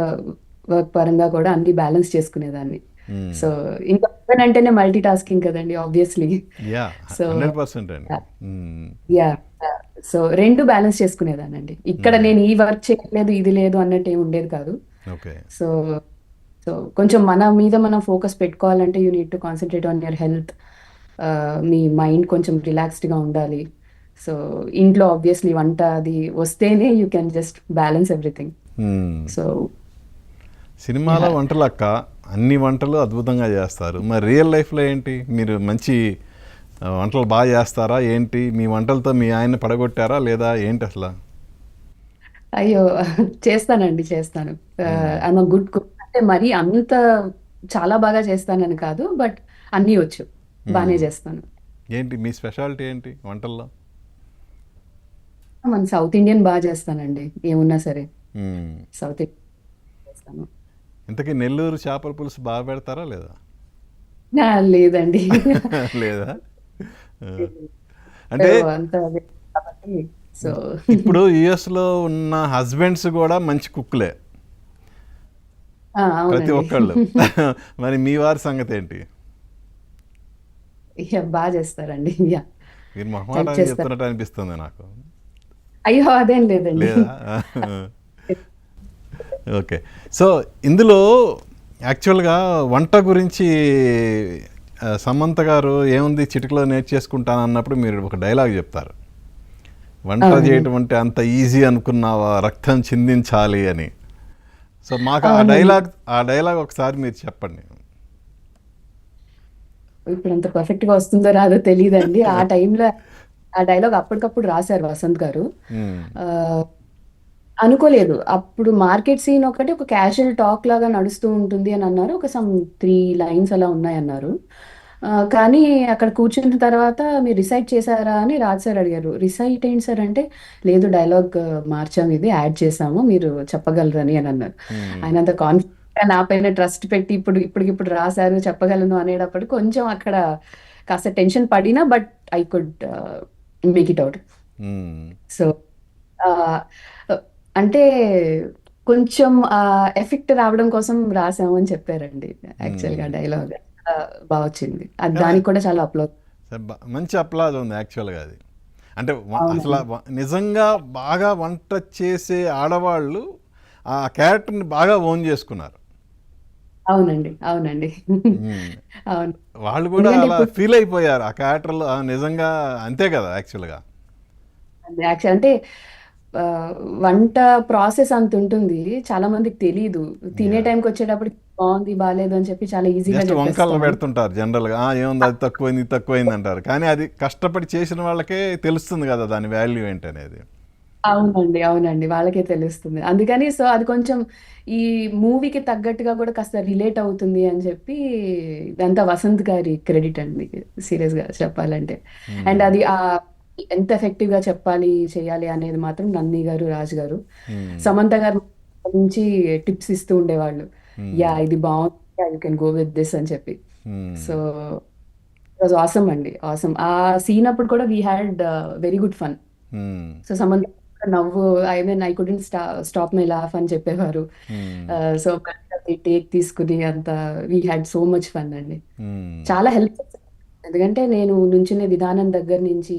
Speaker 2: వర్క్ పరంగా కూడా అన్ని బ్యాలెన్స్ చేసుకునేదాన్ని.
Speaker 1: మ్మ్.
Speaker 2: సో ఇంకా women అంటేనే మల్టీ టాస్కింగ్ కదండి ఆబ్వియస్లీ.
Speaker 1: యా
Speaker 2: సో
Speaker 1: 100% అండి. మ్మ్.
Speaker 2: యా సో రెండు బ్యాలెన్స్ చేసుకునేదానండి. ఇక్కడ
Speaker 1: మ్మ్.
Speaker 2: నేను ఈ వర్క్ చేయలేదు ఇది లేదు అన్నట్టు ఏమి ఉండేది కాదు.
Speaker 1: ఓకే.
Speaker 2: సో సో కొంచెం మన మీద మనం ఫోకస్ పెట్టుకోవాలంటే you need to concentrate on your health. Me mind కొంచెం రిలాక్స్డ్గా ఉండాలి. సో ఇంట్లో ఆబ్వియస్లీ వంట అది వస్తేనే you can just balance everything.
Speaker 1: Hmm.
Speaker 2: So
Speaker 1: సినిమాలో వంటలు అక్క అన్ని వంటలు అద్భుతంగా చేస్తారు, మరి రియల్ లైఫ్లో ఏంటి? మీరు మంచి వంటలు బాగా చేస్తారా ఏంటి? మీ వంటలతో మీ ఆయన పడగొట్టారా లేదా ఏంటి అసలు?
Speaker 2: అయ్యో చేస్తానండి, చేస్తాను. I'm good cook. అంటే మరీ అంత చాలా బాగా చేస్తానని కాదు, బట్ అన్నీ వచ్చు, బాగానే చేస్తాను.
Speaker 1: ఏంటి మీ స్పెషాలిటీ ఏంటి వంటల్లో?
Speaker 2: మన సౌత్ ఇండియన్ బాగా చేస్తానండి, ఏమున్నా సరే
Speaker 1: మ్మ్.
Speaker 2: సౌత్ ఇండియన్ చేస్తాను.
Speaker 1: ఇంతకీ నెల్లూరు చేపల పులుసు బాగా పెడతారా లేదా?
Speaker 2: లేదండి.
Speaker 1: లేదా? ఆ. అంటే
Speaker 2: అంత అదే కాబట్టి సో
Speaker 1: ఇప్పుడు యుఎస్లో ఉన్న హస్బెండ్స్ కూడా మంచి కుక్లే ప్రతి
Speaker 2: అవునండి.
Speaker 1: ఒక్కళ్ళు. మరి మీ వారి సంగతి ఏంటి?
Speaker 2: బాగా చేస్తారండి. యా
Speaker 1: మీరు
Speaker 2: హెల్ప్
Speaker 1: మొహమాటాన్ని
Speaker 2: చేస్తారు.
Speaker 1: చెప్తున్నట్టు అనిపిస్తుంది నాకు.
Speaker 2: అయ్యో అదేం లేదండి.
Speaker 1: లేదా? ఓకే. సో ఇందులో యాక్చువల్గా వంట గురించి సమంత గారు ఏముంది చిటికలో నేర్చేసుకుంటాను అన్నప్పుడు మీరు ఒక డైలాగ్ చెప్తారు, వంట
Speaker 2: అవునండి.
Speaker 1: చేయటం అంటే అంత ఈజీ అనుకున్నావా, రక్తం చిందించాలి అని. సో మాకు
Speaker 2: అవునండి.
Speaker 1: ఆ డైలాగ్ ఒకసారి మీరు చెప్పండి.
Speaker 2: ఇప్పుడు అంత పర్ఫెక్ట్ గా వస్తుందో రాదో తెలియదండి. ఆ టైంలో ఆ డైలాగ్ అప్పటికప్పుడు రాశారు వసంత్ గారు.
Speaker 1: మ్మ్.
Speaker 2: ఆ, అనుకోలేదు. అప్పుడు మార్కెట్ సీన్ ఒకటి ఒక క్యాజువల్ టాక్ లాగా నడుస్తూ ఉంటుంది అని అన్నారు. ఒక సమ్ 3 లైన్స్ అలా ఉన్నాయన్నారు. కానీ అక్కడ కూర్చున్న తర్వాత మీరు రిసైట్ చేశారా అని రాజ్ సార్ అడిగారు. రిసైట్ ఏంటి సార్ అంటే, లేదు డైలాగ్ మార్చాము, ఇది యాడ్ చేసాము, మీరు చెప్పగలరని అని అన్నారు.
Speaker 1: మ్మ్.
Speaker 2: ఆయన అంత కాన్ఫిడెంట్ నా పైన ట్రస్ట్ పెట్టి ఇప్పటికిప్పుడు రాశారు చెప్పగలను అనేటప్పుడు కొంచెం అక్కడ కాస్త టెన్షన్ పడినా, but I could make it out.
Speaker 1: Hmm.
Speaker 2: So అంటే కొంచెం ఎఫెక్ట్ రావడం కోసం రాసాము అని చెప్పారండి. యాక్చువల్గా
Speaker 1: మ్మ్.
Speaker 2: డైలాగ్ బాగా వచ్చింది. అది దానికి కూడా చాలా అప్లోడ్.
Speaker 1: మంచి అప్లాజ్ ఉంది యాక్చువల్గా అది. అంటే అసలు
Speaker 2: అవునండి.
Speaker 1: నిజంగా బాగా వంట చేసే ఆడవాళ్ళు ఆ క్యారెక్టర్ని బాగా ఓన్ చేసుకున్నారు.
Speaker 2: అవునండి. అవునండి.
Speaker 1: మ్మ్.
Speaker 2: అవును.
Speaker 1: వాళ్ళు కూడా
Speaker 2: ఎందుకంటే
Speaker 1: అలా
Speaker 2: ఇప్పుడు
Speaker 1: ఫీల్ అయిపోయారు ఆ క్యారెక్టర్లో, నిజంగా అంతే కదా యాక్చువల్గా.
Speaker 2: యాక్చువల్ అంటే ఆ, వంట ప్రాసెస్ అంత ఉంటుంది, చాలా మందికి తెలియదు. తినే
Speaker 1: యా
Speaker 2: టైంకి వచ్చేటప్పుడు బాగుంది బాగాలేదు అని చెప్పి చాలా ఈజీగా
Speaker 1: జస్ట్ వంకల్లో
Speaker 2: చెప్పేస్తాం.
Speaker 1: పెడుతుంటారు జనరల్గా, ఏముంది అది తక్కువైంది ఇది తక్కువైంది అంటారు, కానీ అది కష్టపడి చేసిన వాళ్ళకే తెలుస్తుంది కదా దాని వాల్యూ ఏంటనేది.
Speaker 2: అవునండి. అవునండి. వాళ్ళకే తెలుస్తుంది. అందుకని సో అది కొంచెం ఈ మూవీకి తగ్గట్టుగా కూడా కాస్త రిలేట్ అవుతుంది అని చెప్పి ఇదంతా వసంత్ గారి క్రెడిట్ అండి సీరియస్‌గా చెప్పాలంటే. అండ్
Speaker 1: మ్మ్.
Speaker 2: అది ఎంత ఎఫెక్టివ్‌గా చెప్పాలి, చేయాలి అనేది మాత్రం నంది గారు, రాజ్ గారు.
Speaker 1: మ్మ్.
Speaker 2: సమంత గారు నుంచి టిప్స్ ఇస్తూ ఉండేవాళ్ళు.
Speaker 1: మ్మ్.
Speaker 2: యాహ్! ఇది బావుంది. Yeah! You can go with this అని చెప్పి.
Speaker 1: Hmm.
Speaker 2: So it was awesome అండి. ఆసమ్. ఆ సీన్ అప్పుడు కూడా we had very good fun.
Speaker 1: Hmm.
Speaker 2: So Samantha నవ్వు, I mean I couldn't stop my laugh అని చెప్పేవారు.
Speaker 1: మ్మ్.
Speaker 2: సో టేక్ తీసుకుని అంత we had so much fun అండి.
Speaker 1: మ్మ్.
Speaker 2: చాలా హెల్ప్ చేశారు ఎందుకంటే నేను నుంచునే విధానం దగ్గర నుంచి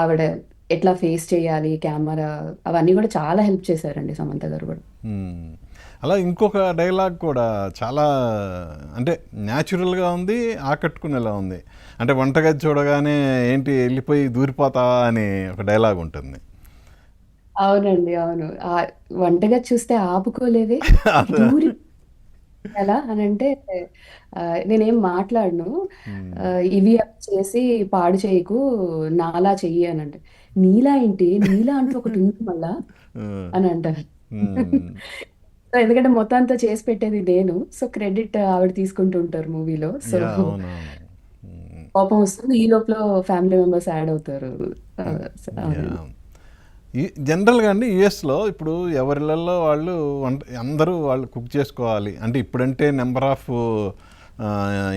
Speaker 2: ఆవిడ ఎట్లా ఫేస్ చేయాలి కెమెరా అవన్నీ కూడా చాలా హెల్ప్ చేశారండి సమంత గారు కూడా.
Speaker 1: మ్మ్. అలా ఇంకొక డైలాగ్ కూడా చాలా అంటే న్యాచురల్గా ఉంది, ఆకట్టుకునేలా ఉంది. అంటే వంటగది చూడగానే ఏంటి వెళ్ళిపోయి దూరిపోతావా అని ఒక డైలాగ్ ఉంటుంది.
Speaker 2: అవునండి, అవును. వంటగది చూస్తే ఆపుకోలేదే,
Speaker 1: అదే.
Speaker 2: దూరి ఎలా అని అంటే నేనేం మాట్లాడను.
Speaker 1: మ్మ్.
Speaker 2: ఇవి అవి చేసి పాడు చేయకు, నాలా చెయ్యి అని అంటే, నీలా ఏంటి, నీలా అంటూ ఒకటి ఉంది మళ్ళా అని అంటారు.
Speaker 1: మ్మ్.
Speaker 2: సో ఎందుకంటే మొత్తం అంతా చేసి పెట్టేది నేను, సో క్రెడిట్ ఆవిడ తీసుకుంటూ ఉంటారు మూవీలో. సో
Speaker 1: యా, అవునవును. మ్మ్.
Speaker 2: కోపం వస్తుంది, ఈ లోపల ఫ్యామిలీ మెంబర్స్ యాడ్ అవుతారు. ఆ,
Speaker 1: యా.
Speaker 2: అవునండి.
Speaker 1: ఈ జనరల్గా అండి యుఎస్లో ఇప్పుడు ఎవరిళ్ళల్లో వాళ్ళు వంట అందరూ వాళ్ళు కుక్ చేసుకోవాలి అంటే ఇప్పుడంటే నెంబర్ ఆఫ్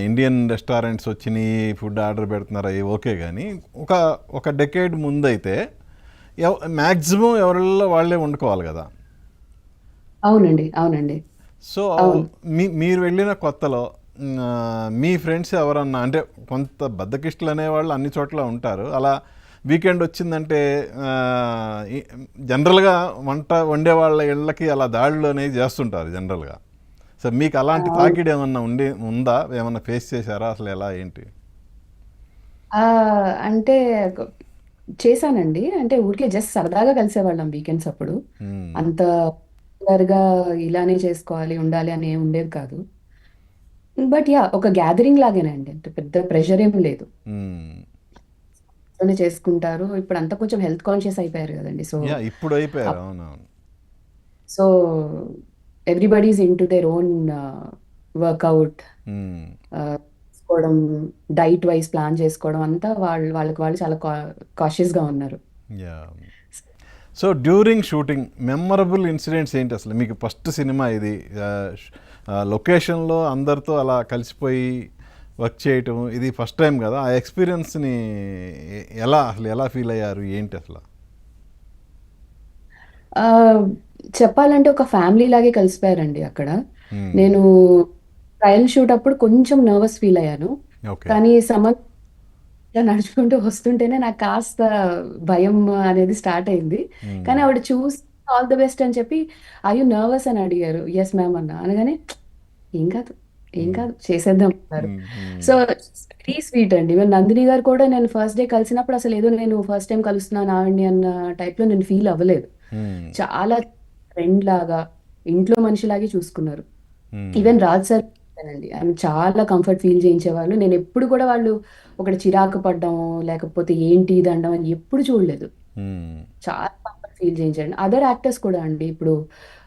Speaker 1: ఇండియన్ రెస్టారెంట్స్ వచ్చినాయి, ఫుడ్ ఆర్డర్ పెడుతున్నారు, అవి ఓకే. కానీ ఒక ఒక డెకేడ్ ముందైతే మ్యాక్సిమం ఎవరిళ్ళల్లో వాళ్ళే వండుకోవాలి కదా.
Speaker 2: అవునండి, అవునండి,
Speaker 1: సో
Speaker 2: అవును.
Speaker 1: మీరు వెళ్ళిన కొత్తలో మీ ఫ్రెండ్స్ ఎవరన్నా అంటే కొంత బద్దకిష్టులు అనేవాళ్ళు అన్ని చోట్ల ఉంటారు. అలా వీకెండ్ వచ్చిందంటే జనరల్గా వంట వండే వాళ్ళ ఇళ్ళకి అలా దాడులు అనేవి చేస్తుంటారు జనరల్గా. సో మీకు అలాంటి
Speaker 2: అవును.
Speaker 1: తాకిడి ఏమన్నా ఉందా, ఏమన్నా ఫేస్ చేశారా, అసలు ఎలా ఏంటి?
Speaker 2: ఆ! అంటే కొ చేశానండి. అంటే ఊరికే జస్ట్ సరదాగా కలిసేవాళ్ళం వీకెండ్స్ అప్పుడు.
Speaker 1: మ్మ్.
Speaker 2: అంత రెగ్యులర్‌గా ఇలానే చేసుకోవాలి, ఉండాలి అని ఏమి ఉండేది కాదు. But yeah! ఒక గ్యాదరింగ్ లాగేనండి. అంటే పెద్ద ప్రెషర్ ఏమి లేదు.
Speaker 1: మ్మ్.
Speaker 2: ఇంట్లోనే చేసుకుంటారు. ఇప్పుడంతా కొంచెం హెల్త్ కాన్షియస్ అయిపోయారు గదండీ. సో,
Speaker 1: యా, ఇప్పుడు అయిపోయారు,
Speaker 2: అప్
Speaker 1: అవునవును.
Speaker 2: So everybody is into their own workout,
Speaker 1: hmm.
Speaker 2: తీసుకోవడం, డైట్ వైస్ ప్లాన్ చేసుకోవడం అంతా వాళ్ళకి వాళ్ళు చాలా కాషియస్‌గా ఉన్నారు.
Speaker 1: Yeah. So during shooting memorable incidents ఏంటి అసలు? మీకు ఫస్ట్ సినిమా ఇది, లొకేషన్లో అందరితో అలా కలిసిపోయి వర్క్ చేయటం ఇది ఫస్ట్ టైం కదా. ఆ ఎక్స్పీరియన్స్ని ఎలా ఫీల్ అయ్యారు, ఏంటి అసలు?
Speaker 2: ఆహ్, చెప్పాలంటే ఒక ఫ్యామిలీ లాగే కలిసిపోయారండి అక్కడ.
Speaker 1: మ్మ్.
Speaker 2: నేను ట్రయల్ షూట్ అప్పుడు కొంచెం నర్వస్ ఫీల్ అయ్యాను.
Speaker 1: ఓకే.
Speaker 2: కానీ ఇట్లా నడుచుకుంటూ వస్తుంటేనే నాకు కాస్త భయం అనేది స్టార్ట్ అయింది. కానీ
Speaker 1: మ్మ్.
Speaker 2: ఆవిడ చూసి ఆల్ ది బెస్ట్ అని చెప్పి, "ఆర్ యూ నర్వస్" అని అడిగారు. "యెస్ మ్యామ్" అన్నా. అనగానే "ఏం కాదు, ఏం
Speaker 1: మ్మ్.
Speaker 2: కాదు చేసేద్దాం" అన్నారు.
Speaker 1: మ్మ్.
Speaker 2: సో
Speaker 1: మ్మ్.
Speaker 2: వెరీ స్వీట్ అండి. ఈవెన్ నందిని గారు కూడా నేను ఫస్ట్ డే కలిసినప్పుడు అసలు ఏదో నేను ఫస్ట్ టైమ్ కలుస్తున్నాను ఆవిడని అన్న టైప్‌లో నేను ఫీల్ అవ్వలేదు.
Speaker 1: మ్మ్.
Speaker 2: చాలా ఫ్రెండ్ లాగా, ఇంట్లో మనిషిలాగే చూసుకున్నారు.
Speaker 1: మ్మ్.
Speaker 2: ఈవెన్ రాజ్ సార్ అండి. ఆయన చాలా కంఫర్ట్ ఫీల్ చేయించేవాళ్ళు. నేనెప్పుడు కూడా వాళ్ళు ఒకటి చిరాకు పడ్డం, లేకపోతే ఏంటి ఇది అనడం అని ఎప్పుడు చూడలేదు.
Speaker 1: మ్మ్.
Speaker 2: చాలా కంఫర్ట్ ఫీల్ చేయించారండి. అదర్ యాక్టర్స్ కూడా అండి. ఇప్పుడు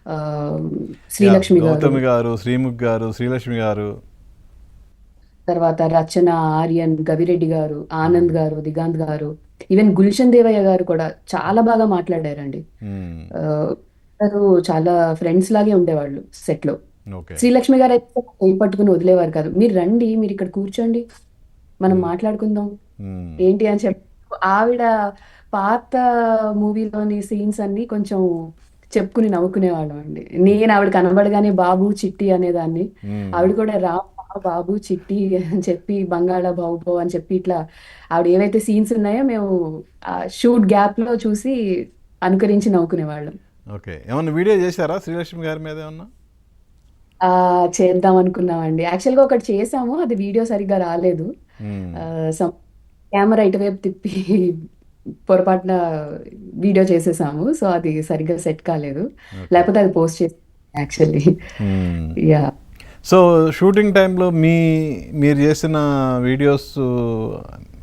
Speaker 2: ఆహ్,
Speaker 1: యా,
Speaker 2: శ్రీలక్ష్మి గారు,
Speaker 1: గౌతమి గారు, శ్రీముఖ్ గారు, శ్రీలక్ష్మి గారు.
Speaker 2: తర్వాత రచన, ఆర్యన్, గవిరెడ్డి గారు, ఆనంద్
Speaker 1: మ్మ్.
Speaker 2: గారు, దిగాంత్ గారు, ఈవెన్ గుల్షన్ దేవయ్య గారు కూడా చాలా బాగా మాట్లాడారండి.
Speaker 1: మ్మ్.
Speaker 2: ఆహ్, అందరూ చాలా ఫ్రెండ్స్ లాగే ఉండేవాళ్ళు సెట్‌లో.
Speaker 1: ఓకే.
Speaker 2: శ్రీలక్ష్మి గారైతే చెయ్యి పట్టుకొని వదిలేవారు కాదు. "మీరు రండి, మీరిక్కడ కూర్చోండి, మనం
Speaker 1: మ్మ్.
Speaker 2: మాట్లాడుకుందాం."
Speaker 1: మ్మ్.
Speaker 2: ఏంటి అని చెప్పి ఆవిడ పాత మూవీలోని సీన్స్ అన్నీ కొంచెం చెప్పుకుని నవ్వుకునేవాళ్ళమండి. నేను ఆవిడ కనబడగానే బాబు, చిట్టి అనేదాన్ని.
Speaker 1: మ్మ్.
Speaker 2: ఆవిడ కూడా రామ్మా, బాబు, చిట్టి అని చెప్పి బంగాళ బాబు అని చెప్పి ఇట్లా ఆవిడ ఏవైతే సీన్స్ ఉన్నాయో మేము షూట్ గ్యాప్‌లో చూసి అనుకరించి నవ్వుకునేవాళ్ళం.
Speaker 1: ఓకే. ఏమన్నా వీడియో చేశారా శ్రీలక్ష్మి గారి మీద ఏమన్నా?
Speaker 2: చేద్దాం అనుకున్నామండి. యాక్చువల్‌గా ఒకటి చేసాము. అది వీడియో సరిగ్గా రాలేదు.
Speaker 1: మ్మ్.
Speaker 2: సమ్ కెమెరా ఇటువైపు తిప్పి పొరపాటున వీడియో చేసేసాము. సో, అది సరిగ్గా సెట్ కాలేదు.
Speaker 1: ఓకే.
Speaker 2: లేకపోతే అది పోస్ట్ చేసాం యాక్చువల్లీ.
Speaker 1: మ్మ్.
Speaker 2: యాహ్!
Speaker 1: సో షూటింగ్ టైంలో మీరు చేసిన వీడియోస్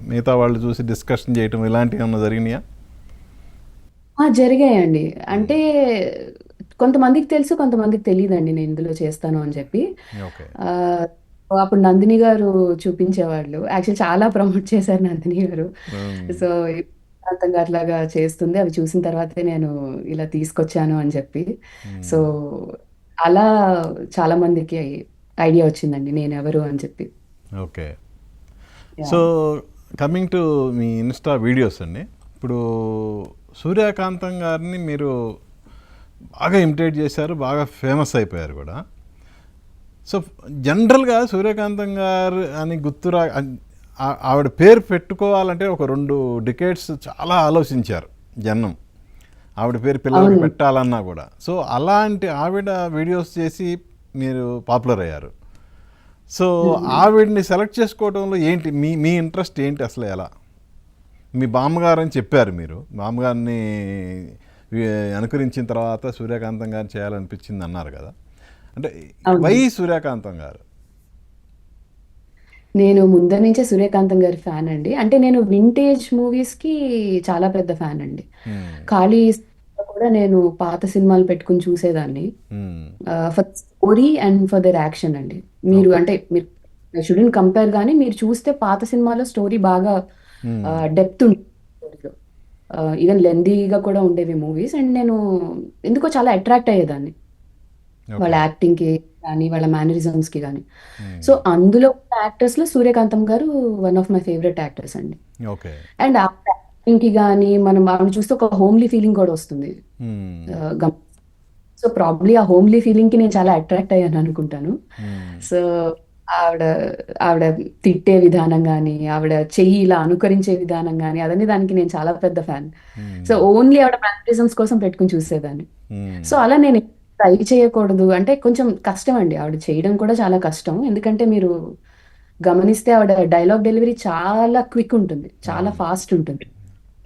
Speaker 1: మిగతా వాళ్ళు చూసి డిస్కషన్ చేయటం ఇలాంటివి ఏమన్నా జరిగినాయా?
Speaker 2: జరిగాయండి. అంటే కొంతమందికి తెలుసు, కొంతమందికి తెలీదండి నేను ఇందులో చేస్తాను అని చెప్పి.
Speaker 1: ఓకే.
Speaker 2: ఆహ్, అప్పుడు నందిని గారు చూపించేవాళ్ళు. యాక్చువల్లీ చాలా ప్రమోట్ చేశారు నందిని గారు.
Speaker 1: మ్మ్.
Speaker 2: సో, ప్రశాంతంగా అట్లాగా చేస్తుంది. అవి చూసిన తర్వాతే నేను ఇలా తీసుకొచ్చాను అని చెప్పి. సో,
Speaker 1: మ్మ్.
Speaker 2: అలా చాలా మందికి ఐడియా వచ్చిందండి నేనెవరు అని చెప్పి.
Speaker 1: Okay. So
Speaker 2: yeah!
Speaker 1: Coming to me Insta videos అండి. ఇప్పుడు సూర్యకాంతం గారిని మీరు బాగా ఇమిటేట్ చేశారు, బాగా ఫేమస్ అయిపోయారు కూడా. సో జనరల్గా సూర్యకాంతం గారు అని గుర్తురా ఆవిడ పేరు పెట్టుకోవాలంటే ఒక 2 డికేట్స్ చాలా ఆలోచించారు జనం. ఆవిడ పేరు పిల్లలకి
Speaker 2: అవును.
Speaker 1: పెట్టాలన్నా కూడా. సో అలాంటి ఆవిడ వీడియోస్ చేసి మీరు పాపులర్ అయ్యారు. సో ఆవిడ్ని సెలెక్ట్ చేసుకోవడంలో ఏంటి మీ మీ ఇంట్రెస్ట్ ఏంటి అసలు? ఎలా మీ బామ్మగారు అని చెప్పారు మీరు, బామ్మగారిని అనుకరించిన తర్వాత సూర్యకాంతం గారిని చేయాలనిపించింది అన్నారు కదా, అంటే
Speaker 2: అవును.
Speaker 1: వై సూర్యకాంతం గారు?
Speaker 2: నేను ముందర నుంచే సూర్యకాంతం గారి ఫ్యాన్ అండి. అంటే నేను వింటేజ్ మూవీస్‌కి చాలా పెద్ద ఫ్యాన్ అండి.
Speaker 1: మ్మ్.
Speaker 2: ఖాళీ కూడా నేను పాత సినిమాలు పెట్టుకొని చూసేదాన్ని.
Speaker 1: మ్మ్.
Speaker 2: For story and for their action అండి. మీరు అంటే మీరు ఐ షుడెంట్ కంపేర్ గానీ మీరు చూస్తే పాత సినిమాలో స్టోరీ బాగా డెప్త్ ఉండేది స్టోరీలో. ఈవెన్ లెంథీగా కూడా ఉండేవి మూవీస్. అండ్ నేను ఎందుకో చాలా అట్రాక్ట్ అయ్యేదాన్ని. వాళ్ళ
Speaker 1: ఓకే.
Speaker 2: యాక్టింగ్‌కి కానీ, వాళ్ళ మేనరిజమ్స్‌కి గానీ.
Speaker 1: మ్మ్.
Speaker 2: సో, అందులో ఉన్న యాక్టర్స్‌లో సూర్యకాంతం గారు one of my favourite actors అండి.
Speaker 1: ఓకే.
Speaker 2: అండ్ ఆ యాక్టింగ్‌కి గానీ, మనం ఆవిడని చూస్తే ఒక హోమ్లీ ఫీలింగ్ కూడా వస్తుంది.
Speaker 1: మ్మ్.
Speaker 2: గమ్ సో, ప్రాబబ్లీ ఆ హోమ్లీ ఫీలింగ్‌కి నేను చాలా అట్రాక్ట్ అయ్యాను అనుకుంటాను.
Speaker 1: మ్మ్.
Speaker 2: సో, ఆవిడ ఆవిడ తిట్టే విధానం గానీ, ఆవిడ చెయ్యి ఇలా అనుకరించే విధానం గానీ, అదన్నీ దానికి నేను చాలా పెద్ద ఫ్యాన్. సో,
Speaker 1: మ్మ్.
Speaker 2: ఓన్లీ ఆవిడ మేనరిజమ్స్ కోసం పెట్టుకొని చూసేదాన్ని.
Speaker 1: మ్మ్.
Speaker 2: సో, అలా నేను ట్రై చేయకూడదు అంటే కొంచెం కష్టం అండి. ఆవిడ చేయడం కూడా చాలా కష్టం. ఎందుకంటే మీరు గమనిస్తే ఆవిడ డైలాగ్ డెలివరీ చాలా క్విక్ ఉంటుంది. చాలా
Speaker 1: అవును.
Speaker 2: ఫాస్ట్ ఉంటుంది.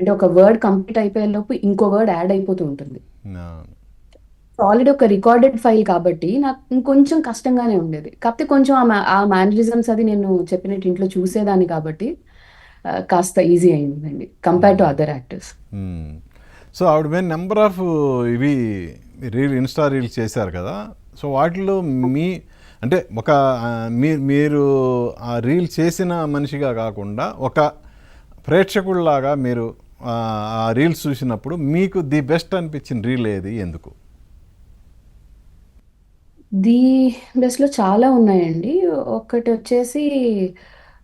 Speaker 2: అంటే ఒక వర్డ్ కంప్లీట్ అయిపోయేలోపు ఇంకో వర్డ్ యాడ్ అయిపోతూ ఉంటుంది.
Speaker 1: అవును.
Speaker 2: సో, ఆల్రెడీ ఒక రికార్డెడ్ ఫైల్ కాబట్టి నాకు ఇంకొంచెం కష్టంగానే ఉండేది. కాకపోతే కొంచెం ఆ మేనరిజమ్స్ అది నేను చెప్పినట్టు ఇంట్లో చూసేదాన్ని కాబట్టి కాస్త ఈజీ అయిందండి compare to other actors.
Speaker 1: Hmm. So ఆవిడ మీద నెంబర్ ఆఫ్ ఇవి ఇన్స్టా రీల్స్ చేశారు కదా, సో వాటిలో మీ అంటే ఒక మీరు ఆ రీల్ చేసిన మనిషిగా కాకుండా ఒక ప్రేక్షకుల్లాగా మీరు ఆ రీల్స్ చూసినప్పుడు మీకు ది బెస్ట్ అనిపించిన రీల్ ఏది, ఎందుకు?
Speaker 2: ది బెస్ట్‌లో చాలా ఉన్నాయండి. ఒకటొచ్చేసి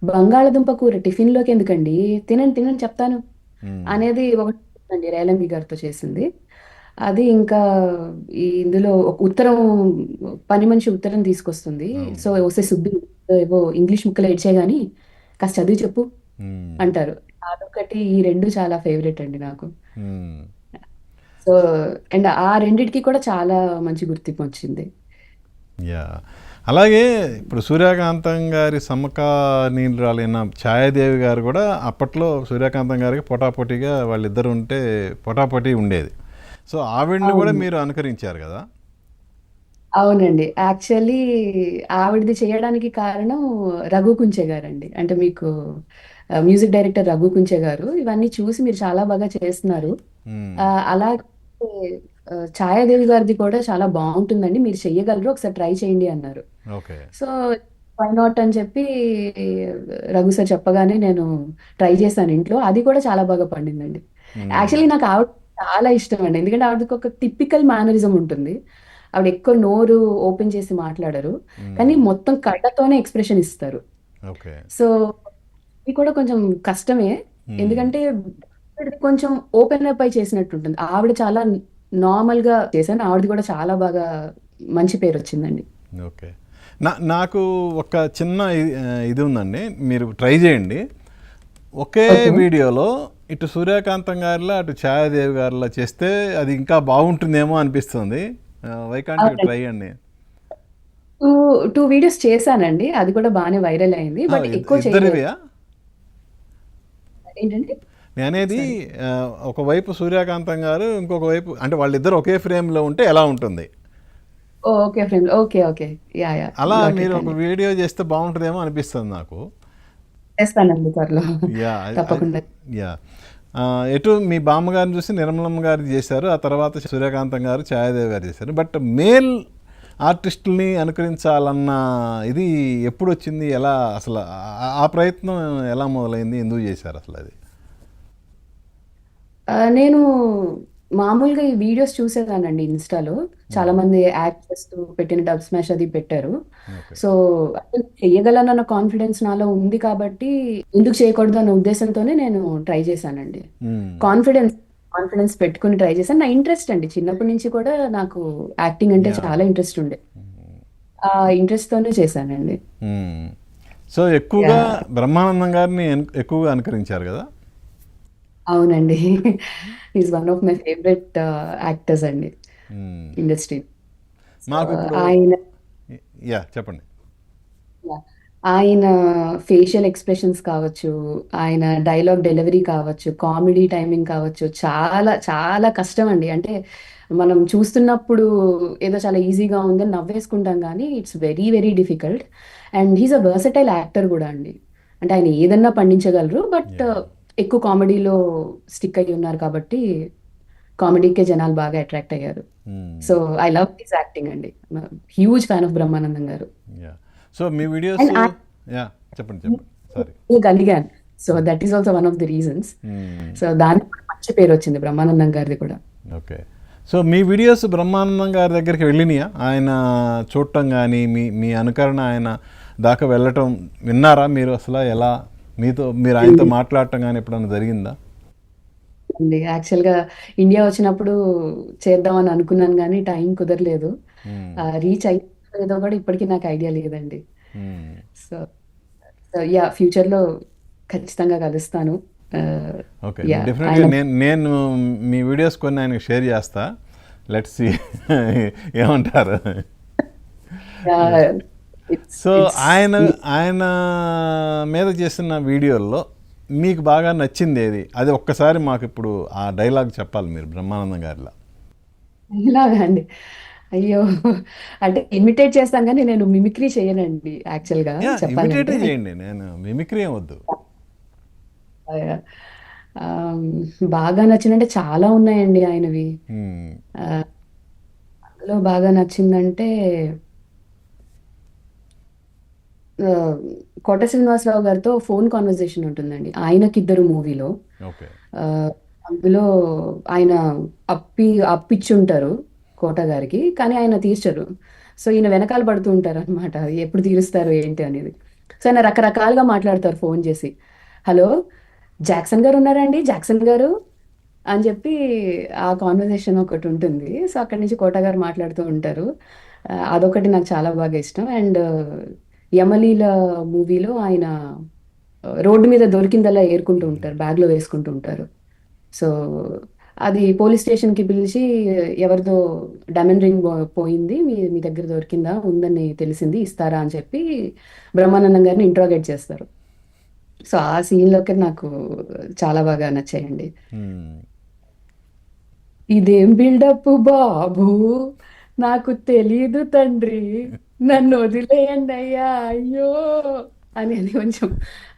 Speaker 2: బంగాళదుంప కూర టిఫిన్‌లోకి ఎందుకండి, తినండి, తినండి చెప్తాను
Speaker 1: మ్మ్.
Speaker 2: అనేది ఒకటుందండి రేలంగి గారితో చేసింది. అది ఇంకా ఇందులో ఒక ఉత్తరం పని మనిషి ఉత్తరం తీసుకొస్తుంది.
Speaker 1: అవును.
Speaker 2: సో, "ఒసేయ్ సుబ్బి ఏవో ఇంగ్లీష్ ముక్కలు ఏడ్చాయి గానీ కాస్త చదివి చెప్పు"
Speaker 1: మ్మ్.
Speaker 2: అంటారు. అదొకటి ఈ 2 చాలా ఫేవరెట్ అండి నాకు.
Speaker 1: మ్మ్.
Speaker 2: సో, అండ్ ఆ రెండిటికి కూడా చాలా మంచి గుర్తింపొచ్చింది.
Speaker 1: యా, అలాగే ఇప్పుడు సూర్యకాంతం గారి సమకాలీనురాలైన ఛాయాదేవి గారు కూడా అప్పట్లో సూర్యకాంతం గారికి పోటాపోటీగా వాళ్ళిద్దరు ఉంటే పోటాపోటీ ఉండేది. సో ఆవిడ్ని కూడా
Speaker 2: అవును.
Speaker 1: మీరు అనుకరించారు కదా.
Speaker 2: అవునండి. యాక్చువల్లీ ఆవిడది చేయడానికి కారణం రఘు కుంచే గారండి. అంటే మీకు మ్యూజిక్ డైరెక్టర్ రఘు కుంచే గారు ఇవన్నీ చూసి మీరు చాలా బాగా చేస్తున్నారు.
Speaker 1: మ్మ్.
Speaker 2: అలాగే ఛాయాదేవి గారిది కూడా చాలా బావుంటుందండి. మీరు చెయ్యగలరు. ఒకసారి ట్రై చేయండి అన్నారు.
Speaker 1: ఓకే.
Speaker 2: సో, వై నాట్ అని చెప్పి రఘు సార్ చెప్పగానే నేను ట్రై చేశాను ఇంట్లో. అది కూడా చాలా బాగా పండిందండి.
Speaker 1: మ్మ్.
Speaker 2: యాక్చువల్లీ నాకు ఆవిడ చాలా ఇష్టమండి. ఎందుకంటే ఆవిడకి ఒక టిపికల్ మేనరిజం ఉంటుంది. ఆవిడ ఎక్కువ నోరు ఓపెన్ చేసి మాట్లాడరు. కానీ
Speaker 1: మ్మ్.
Speaker 2: మొత్తం కళ్ళతోనే ఎక్స్‌ప్రెషన్ ఇస్తారు.
Speaker 1: ఓకే.
Speaker 2: సో, ఇది కూడా కొంచెం కష్టమే.
Speaker 1: మ్మ్.
Speaker 2: ఎందుకంటే ఆవిడది కొంచెం ఓపెన్ అప్ అయి చేసినట్టుంటుంది. ఆవిడ చాలా నార్మల్‌గా చేశాను. ఆవిడది కూడా చాలా బాగా మంచి పేరొచ్చిందండి.
Speaker 1: ఓకే. నాకు ఒక చిన్న ఇది ఉందండి, మీరు ట్రై చేయండి. ఒకే
Speaker 2: ఓకే.
Speaker 1: వీడియోలో ఇటు సూర్యకాంతం గారిలా అటు ఛాయాదేవి గారిలా చేస్తే అది ఇంకా బాగుంటుందేమో అనిపిస్తుంది. వై కాంట్ యూ
Speaker 2: అవునండి.
Speaker 1: ట్రై అండి?
Speaker 2: 2 వీడియోస్ చేశానండి. అది కూడా బానే వైరల్ అయింది. బట్ ఎక్కువ చేయలేదు.
Speaker 1: ఇద్దరివియా?
Speaker 2: ఏంటండి?
Speaker 1: నేనేది
Speaker 2: సారీ.
Speaker 1: ఒకవైపు సూర్యకాంతం గారు, ఇంకొక వైపు అంటే వాళ్ళిద్దరు ఒకే ఫ్రేమ్లో ఉంటే ఎలా ఉంటుంది,
Speaker 2: oh! Okay friend. Okay. Okay. Yeah! Yeah!
Speaker 1: అలా
Speaker 2: గాట్
Speaker 1: మీరు
Speaker 2: ఇట్
Speaker 1: ఒక
Speaker 2: అండి.
Speaker 1: వీడియో చేస్తే బాగుంటుందేమో అనిపిస్తుంది నాకు.
Speaker 2: చేస్తానండి త్వరలో.
Speaker 1: యా.
Speaker 2: తప్పకుండా.
Speaker 1: యా. ఎటు మీ బామ్మగారిని చూసి నిర్మలమ్మ గారు చేశారు, ఆ తర్వాత సూర్యకాంతం గారు ఛాయాదేవి గారు చేశారు. బట్ మేల్ ఆర్టిస్టుల్ని అనుకరించాలన్న ఇది ఎప్పుడు వచ్చింది, ఎలా అసలు ఆ ప్రయత్నం ఎలా మొదలైంది, ఎందుకు చేశారు అసలు అది?
Speaker 2: నేను మామూలుగా ఈ వీడియోస్ చూసేదాన్నండి ఇన్‌స్టాలో. చాలామంది యాక్ట్ చేస్తూ పెట్టిన డబ్ స్మాష్ అది పెట్టారు.
Speaker 1: ఓకే.
Speaker 2: సో, అంటే చెయ్యగలనన్న కాన్ఫిడెన్స్ నాలో ఉంది కాబట్టి, ఎందుకు చేయకూడదు అన్న ఉద్దేశంతోనే నేను ట్రై చేశానండి. కాన్ఫిడెన్స్ కాన్ఫిడెన్స్ పెట్టుకొని ట్రై చేశాను. నా ఇంట్రెస్ట్ అండి. చిన్నప్పటి నుంచి కూడా నాకు యాక్టింగ్ అంటే
Speaker 1: యా.
Speaker 2: చాలా ఇంట్రెస్ట్ ఉండే. ఆ ఇంట్రెస్ట్‌తోనే చేశానండి.
Speaker 1: మ్మ్. సో ఎక్కువగా
Speaker 2: యాహ్!
Speaker 1: బ్రహ్మానందం గారిని ఎక్కువగా అనుకరించారు కదా.
Speaker 2: అవునండి. Is one of my favourite actors అండి
Speaker 1: మ్మ్.
Speaker 2: ఇండస్ట్రీ. సో,
Speaker 1: మాకు ఇప్పుడు
Speaker 2: ఆయన
Speaker 1: యా చెప్పండి.
Speaker 2: యాహ్! ఆయన ఫేషియల్ ఎక్స్‌ప్రెషన్స్ కావచ్చు, ఆయన డైలాగ్ డెలివరీ కావచ్చు, కామెడీ టైమింగ్ కావచ్చు, చాలా చాలా కష్టమండి. అంటే మనం చూస్తున్నప్పుడు ఏదో చాలా ఈజీగా ఉందని నవ్వేసుకుంటాం గానీ, it's very very difficult. And he is a versatile actor గూడా అండి. అంటే ఆయన ఏదన్నా పండించగలరు. But
Speaker 1: yeah.
Speaker 2: ఎక్కువ కామెడీలో స్టిక్ అయ్యి ఉన్నారు కాబట్టి, కామెడీకే జనాలు బాగా అట్రాక్ట్ అయ్యారు.
Speaker 1: Hmm.
Speaker 2: So, I love his acting అండి. హ్యూజ్ ఫ్యాన్ ఆఫ్ బ్రహ్మానందం గారు.
Speaker 1: యా. సో మీ వీడియోస్.
Speaker 2: అండ్
Speaker 1: యా చెప్పండి చెప్పండి సారీ.
Speaker 2: గలిగాను. So, that is also one of the reasons. So, దానికి కూడా మంచి పేరొచ్చింది బ్రహ్మానందం గారిది కూడా.
Speaker 1: ఓకే. సో మీ వీడియోస్ బ్రహ్మానందం గారి దగ్గరికి వెళ్ళినాయా? ఆయన చూడటం కానీ మీ మీ అనుకరణ ఆయన దాకా వెళ్ళటం విన్నారా మీరు? అసలు ఎలా మీరు ఆయనతో మాట్లాడటం కానీ ఎప్పుడైనా జరిగిందా?
Speaker 2: అండి. యాక్చువల్‌గా ఇండియా వచ్చినప్పుడు చేద్దామని అనుకున్నాను గానీ టైం కుదరలేదు.
Speaker 1: మ్మ్.
Speaker 2: రీచ్ అయ్యిందో లేదో కూడా ఇప్పటికి నాకు ఐడియా లేదండి.
Speaker 1: మ్మ్.
Speaker 2: So, so yeah! ఫ్యూచర్‌లో ఖచ్చితంగా కలుస్తాను. ఆహ్,
Speaker 1: ఓకే.
Speaker 2: యాహ్!
Speaker 1: డెఫినెట్గా
Speaker 2: ఆయన
Speaker 1: నేను మీ వీడియోస్ కొన్ని ఆయనకు షేర్ చేస్తా. లెట్స్ సీ ఏమంటారు.
Speaker 2: యాహ్! ఇట్స్
Speaker 1: సో
Speaker 2: ఇట్స్
Speaker 1: ఆయన ఆయన మీద చేసిన వీడియోల్లో మీకు బాగా నచ్చింది ఏది? అది ఒక్కసారి మాకు ఇప్పుడు ఆ డైలాగ్ చెప్పాలి మీరు బ్రహ్మానందం గారిలా.
Speaker 2: ఇలాగా అండి. అయ్యో! అంటే ఇమిటేట్ చేస్తాను గానీ నేను మిమిక్రీ చేయనండి యాక్చువల్‌గా
Speaker 1: యా
Speaker 2: చెప్పాలంటే.
Speaker 1: ఇమిటేటే చేయండి, నేను మిమిక్రీ ఏం వద్దు.
Speaker 2: యాహ్! బాగా నచ్చినంటే చాలా ఉన్నాయండి ఆయనవి.
Speaker 1: మ్మ్.
Speaker 2: ఆహ్, అందులో బాగా నచ్చిందంటే ఆహ్, 'కోట శ్రీనివాసరావు' గారితో ఫోన్ కన్వర్జేషన్ ఉంటుందండి. 'ఆయనకిద్దరు' మూవీలో.
Speaker 1: ఓకే.
Speaker 2: ఆహ్, అందులో ఆయన అప్పిచ్చుంటారు కోట గారికి. కానీ ఆయన తీర్చరు. సో, ఈయన వెనకాల పడుతూ ఉంటారనమాట. ఎప్పుడు తీరుస్తారు ఏంటి అనేది. సో, ఆయన రకరకాలుగా మాట్లాడతారు ఫోన్ చేసి. హలో! జాక్సన్ గారు ఉన్నారా అండి? జాక్సన్ గారు అని చెప్పి ఆ కాన్వర్జేషన్ ఒకటుంటుంది. సో, అక్కడి నుంచి కోట గారు మాట్లాడుతూ ఉంటారు. అదొకటి నాకు చాలా బాగా ఇష్టం. అండ్ 'యమలీల' మూవీలో ఆయన రోడ్డు మీద దొరికిందల్లా ఏరుకుంటూ ఉంటారు. బ్యాగ్‌లో వేసుకుంటూ ఉంటారు. సో, అది పోలీస్ స్టేషన్‌కి పిలిచి ఎవరిదో డైమండ్ రింగ్ పోయింది. మీ మీ దగ్గర దొరికిందా? ఉందని తెలిసింది. ఇస్తారా? అని చెప్పి బ్రహ్మానందం గారిని ఇంట్రాగేట్ చేస్తారు. సో, ఆ సీన్‌లోకి నాకు చాలా బాగా నచ్చాయండి.
Speaker 1: మ్మ్.
Speaker 2: ఇదేం బిల్డప్ బాబు! నాకు తెలీదు తండ్రి. నన్నొదిలేయండయ్యా! అయ్యో! అనేది కొంచెం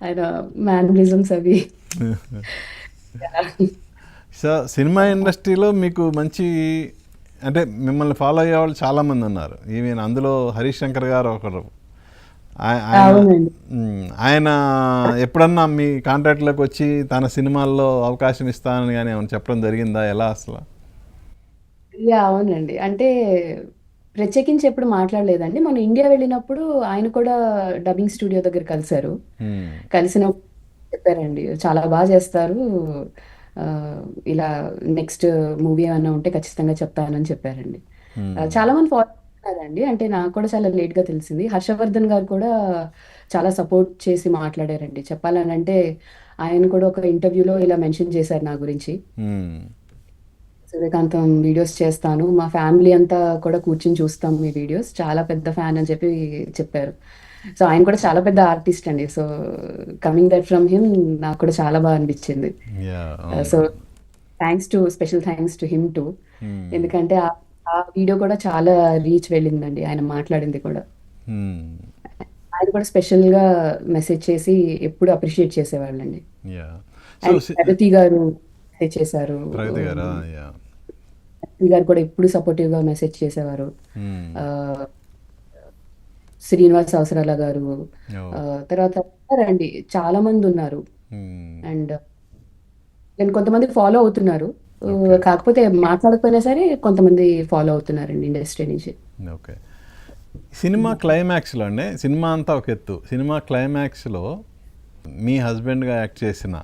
Speaker 2: ఆయన మేనరిజమ్స్ అవి. యాహ్!
Speaker 1: సో సినిమా ఇండస్ట్రీలో మీకు మంచి అంటే మిమ్మల్ని ఫాలో అయ్యే వాళ్ళు చాలామంది ఉన్నారు. ఈవెన్ అందులో హరీష్ శంకర్ గారు ఒకరు. ఆయన
Speaker 2: అవునండి.
Speaker 1: ఆయన ఎప్పుడన్నా మీ కాంట్రాక్ట్లోకి వచ్చి తన సినిమాల్లో అవకాశం ఇస్తానని కానీ ఏమైనా చెప్పడం జరిగిందా? ఎలా అసలు?
Speaker 2: అవునండి. అంటే ప్రత్యేకించి ఎప్పుడు మాట్లాడలేదండి. మొన్న ఇండియా వెళ్ళినప్పుడు ఆయన కూడా డబ్బింగ్ స్టూడియో దగ్గర కలిసారు.
Speaker 1: మ్మ్.
Speaker 2: కలిసినప్పుడు చెప్పారండి. చాలా చేస్తారు. ఆహ్, ఇలా నెక్స్ట్ మూవీ ఏమన్నా ఉంటే ఖచ్చితంగా చెప్తానని చెప్పారండి.
Speaker 1: మ్మ్.
Speaker 2: చాలామంది ఫాలో అవుతున్నారండి. అంటే నాకు కూడా చాలా లేట్‌గా తెలిసింది. హర్షవర్ధన్ గారు కూడా చాలా సపోర్ట్ చేసి మాట్లాడారండి. చెప్పాలనంటే ఆయన కూడా ఒక ఇంటర్వ్యూలో ఇలా మెన్షన్ చేశారు నా గురించి.
Speaker 1: మ్మ్.
Speaker 2: సూర్యకాంతం వీడియోస్ చేస్తాను. మా ఫ్యామిలీ అంతా కూడా కూర్చొని చూస్తాం మీ వీడియోస్. చాలా పెద్ద ఫ్యాన్ అని చెప్పి చెప్పారు. సో, ఆయన కూడా చాలా పెద్ద ఆర్టిస్ట్ అండి. So, coming that from him నాకు కూడా చాలా అనిపించింది.
Speaker 1: యా
Speaker 2: సో,
Speaker 1: అవును.
Speaker 2: Special thanks to him two.
Speaker 1: మ్మ్.
Speaker 2: ఎందుకంటే ఆ వీడియో కూడా చాలా రీచ్ వెళ్ళిందండి. ఆయన మాట్లాడింది కూడా.
Speaker 1: మ్మ్.
Speaker 2: ఆయన కూడా స్పెషల్‌గా మెసేజ్ చేసి ఎప్పుడు అప్రిషియేట్ చేసేవాళ్ళండి.
Speaker 1: యా. సో
Speaker 2: అండ్ ప్రగతి గారు మెసేజ్ చేశారు.
Speaker 1: ప్రగతి గారా? యా.
Speaker 2: ప్రగతి గారు కూడా ఎప్పుడు సపోర్టివ్‌గా మెసేజ్ చేసేవారు.
Speaker 1: మ్మ్.
Speaker 2: ఆహ్, శ్రీనివాస్ అవసరాల గారు,
Speaker 1: ఓ.
Speaker 2: తర్వాత ఉన్నారండి చాలామందున్నారు.
Speaker 1: మ్మ్.
Speaker 2: అండ్ నేను కొంతమంది ఫాలో అవుతున్నారు.
Speaker 1: ఓకే.
Speaker 2: కాకపోతే మాట్లాడకపోయినా సరే కొంతమంది ఫాలో అవుతున్నారండి ఇండస్ట్రీ నుంచి.
Speaker 1: ఓకే. సినిమా క్లైమాక్స్లో అండి, సినిమా అంతా ఒక ఎత్తు, సినిమా క్లైమాక్స్లో మీ హస్బెండ్గా యాక్ట్ చేసిన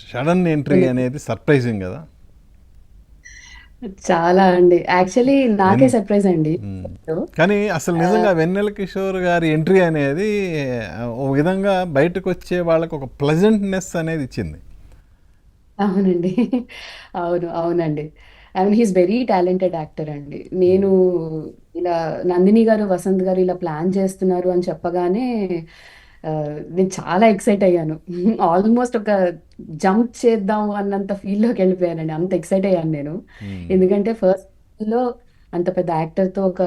Speaker 1: సడన్ ఎంట్రీ అనేది సర్ప్రైజింగ్ కదా.
Speaker 2: చాలా అండి. యాక్చువల్లీ నాకే
Speaker 1: వెన్
Speaker 2: సర్ప్రైజ్ అండి.
Speaker 1: మ్మ్. కానీ అసలు నిజంగా వెన్నెల కిషోర్ గారి ఎంట్రీ అనేది ఓ విధంగా బయటకు వచ్చే వాళ్ళకి ఒక ప్లెజెంట్నెస్ అనేది ఇచ్చింది.
Speaker 2: అవునండి. అవును. అవునండి. I mean he is very talented actor అండి. నేను ఇలా నందిని గారు, వసంత్ గారు ఇలా ప్లాన్ చేస్తున్నారు అని చెప్పగానే నేను చాలా ఎక్సైట్ అయ్యాను. ఆల్మోస్ట్ ఒక జంప్ చేద్దాం అన్నంత ఫీల్‌లోకెళ్ళిపోయానండి. అంత ఎక్సైట్ అయ్యాను నేను.
Speaker 1: మ్మ్.
Speaker 2: ఎందుకంటే ఫస్ట్‌లో అంత పెద్ద యాక్టర్‌తో ఒక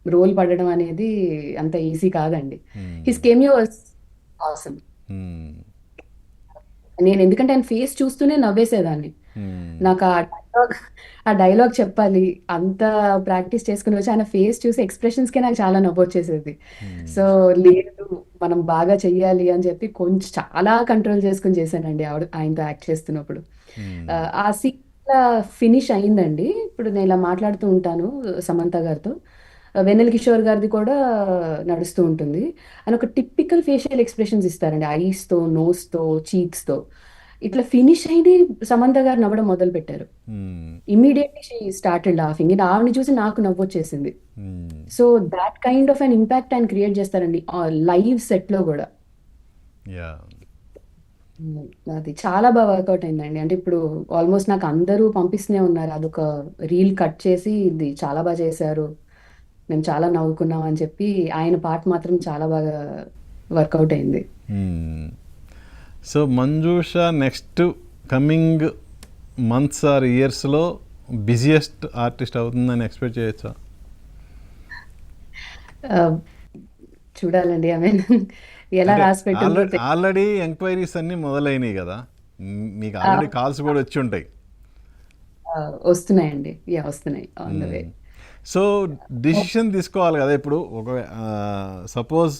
Speaker 2: రోల్ పడడం అనేది అంత ఈజీ కాదండి.
Speaker 1: మ్మ్.
Speaker 2: His cameo was awesome.
Speaker 1: మ్మ్.
Speaker 2: నేను ఎందుకంటే ఆయన ఫేస్ చూస్తూనే నవ్వేసేదాన్ని.
Speaker 1: మ్మ్.
Speaker 2: నాకు ఆ డైలాగ్ చెప్పాలి. అంత ప్రాక్టీస్ చేసుకొని వచ్చి ఆయన ఫేస్ చూసి ఎక్స్‌ప్రెషన్స్‌కే నాకు చాలా నవ్వొచ్చేసేది. సో,
Speaker 1: మ్మ్.
Speaker 2: లేదు మనం బాగా చెయ్యాలి అని చెప్పి కొంచెం చాలా కంట్రోల్ చేసుకొని చేశానండి ఆయనతో యాక్ట్ చేస్తున్నప్పుడు.
Speaker 1: మ్మ్.
Speaker 2: ఆ సీన్ ఇలా ఫినిష్ అయిందండి. ఇప్పుడు నేను ఇలా మాట్లాడుతూ ఉంటాను సమంత గారితో. వెన్నెల కిషోర్ గారిది కూడా నడుస్తూ ఉంటుంది. ఆయన ఒక టిపికల్ ఫేషియల్ ఎక్స్‌ప్రెషన్స్ ఇస్తారండి. ఐస్‌తో, నోస్‌తో, చీక్స్‌తో. ఇట్లా ఫినిష్ అయింది సమంత గారు నవ్వడం మొదలుపెట్టారు.
Speaker 1: మ్మ్.
Speaker 2: Immediately she started laughing. ఆవిడని చూసి నాకు నవ్వొచ్చేసింది.
Speaker 1: మ్మ్.
Speaker 2: So, thought kind of an impact ఆయన క్రియేట్ చేస్తారండి. లైవ్ సెట్‌లో గూడా.
Speaker 1: యా.
Speaker 2: హ్మ్. అది చాలా వర్కౌట్ అయిందండి. అంటే ఇప్పుడు ఆల్మోస్ట్ నాకు అందరూ పంపిస్తూనే ఉన్నారు. అదొక రీల్ కట్ చేసి ఇది చాలా చేశారు. మేము చాలా నవ్వుకున్నాం అని చెప్పి ఆయన పార్ట్ మాత్రం చాలా బాగా వర్కౌట్ అయింది.
Speaker 1: మ్మ్. So Manjusha next coming months or ఇయర్స్లో బిజియెస్ట్ ఆర్టిస్ట్ అవుతుందని ఎక్స్పెక్ట్ చేయొచ్చా?
Speaker 2: ఆహ్, చూడాలండి. ఐ మీన్ ఎలా
Speaker 1: అంటే
Speaker 2: రాసి పెట్టిందో
Speaker 1: ఆల్రెడీ ఎంక్వైరీస్ అన్నీ మొదలైనవి కదా, మీకు ఆల్రెడీ కాల్స్ కూడా వచ్చి ఉంటాయి.
Speaker 2: వస్తున్నాయండి. వస్తున్నాయి. On the way.
Speaker 1: So decision తీసుకోవాలి కదా ఇప్పుడు. ఒక సపోజ్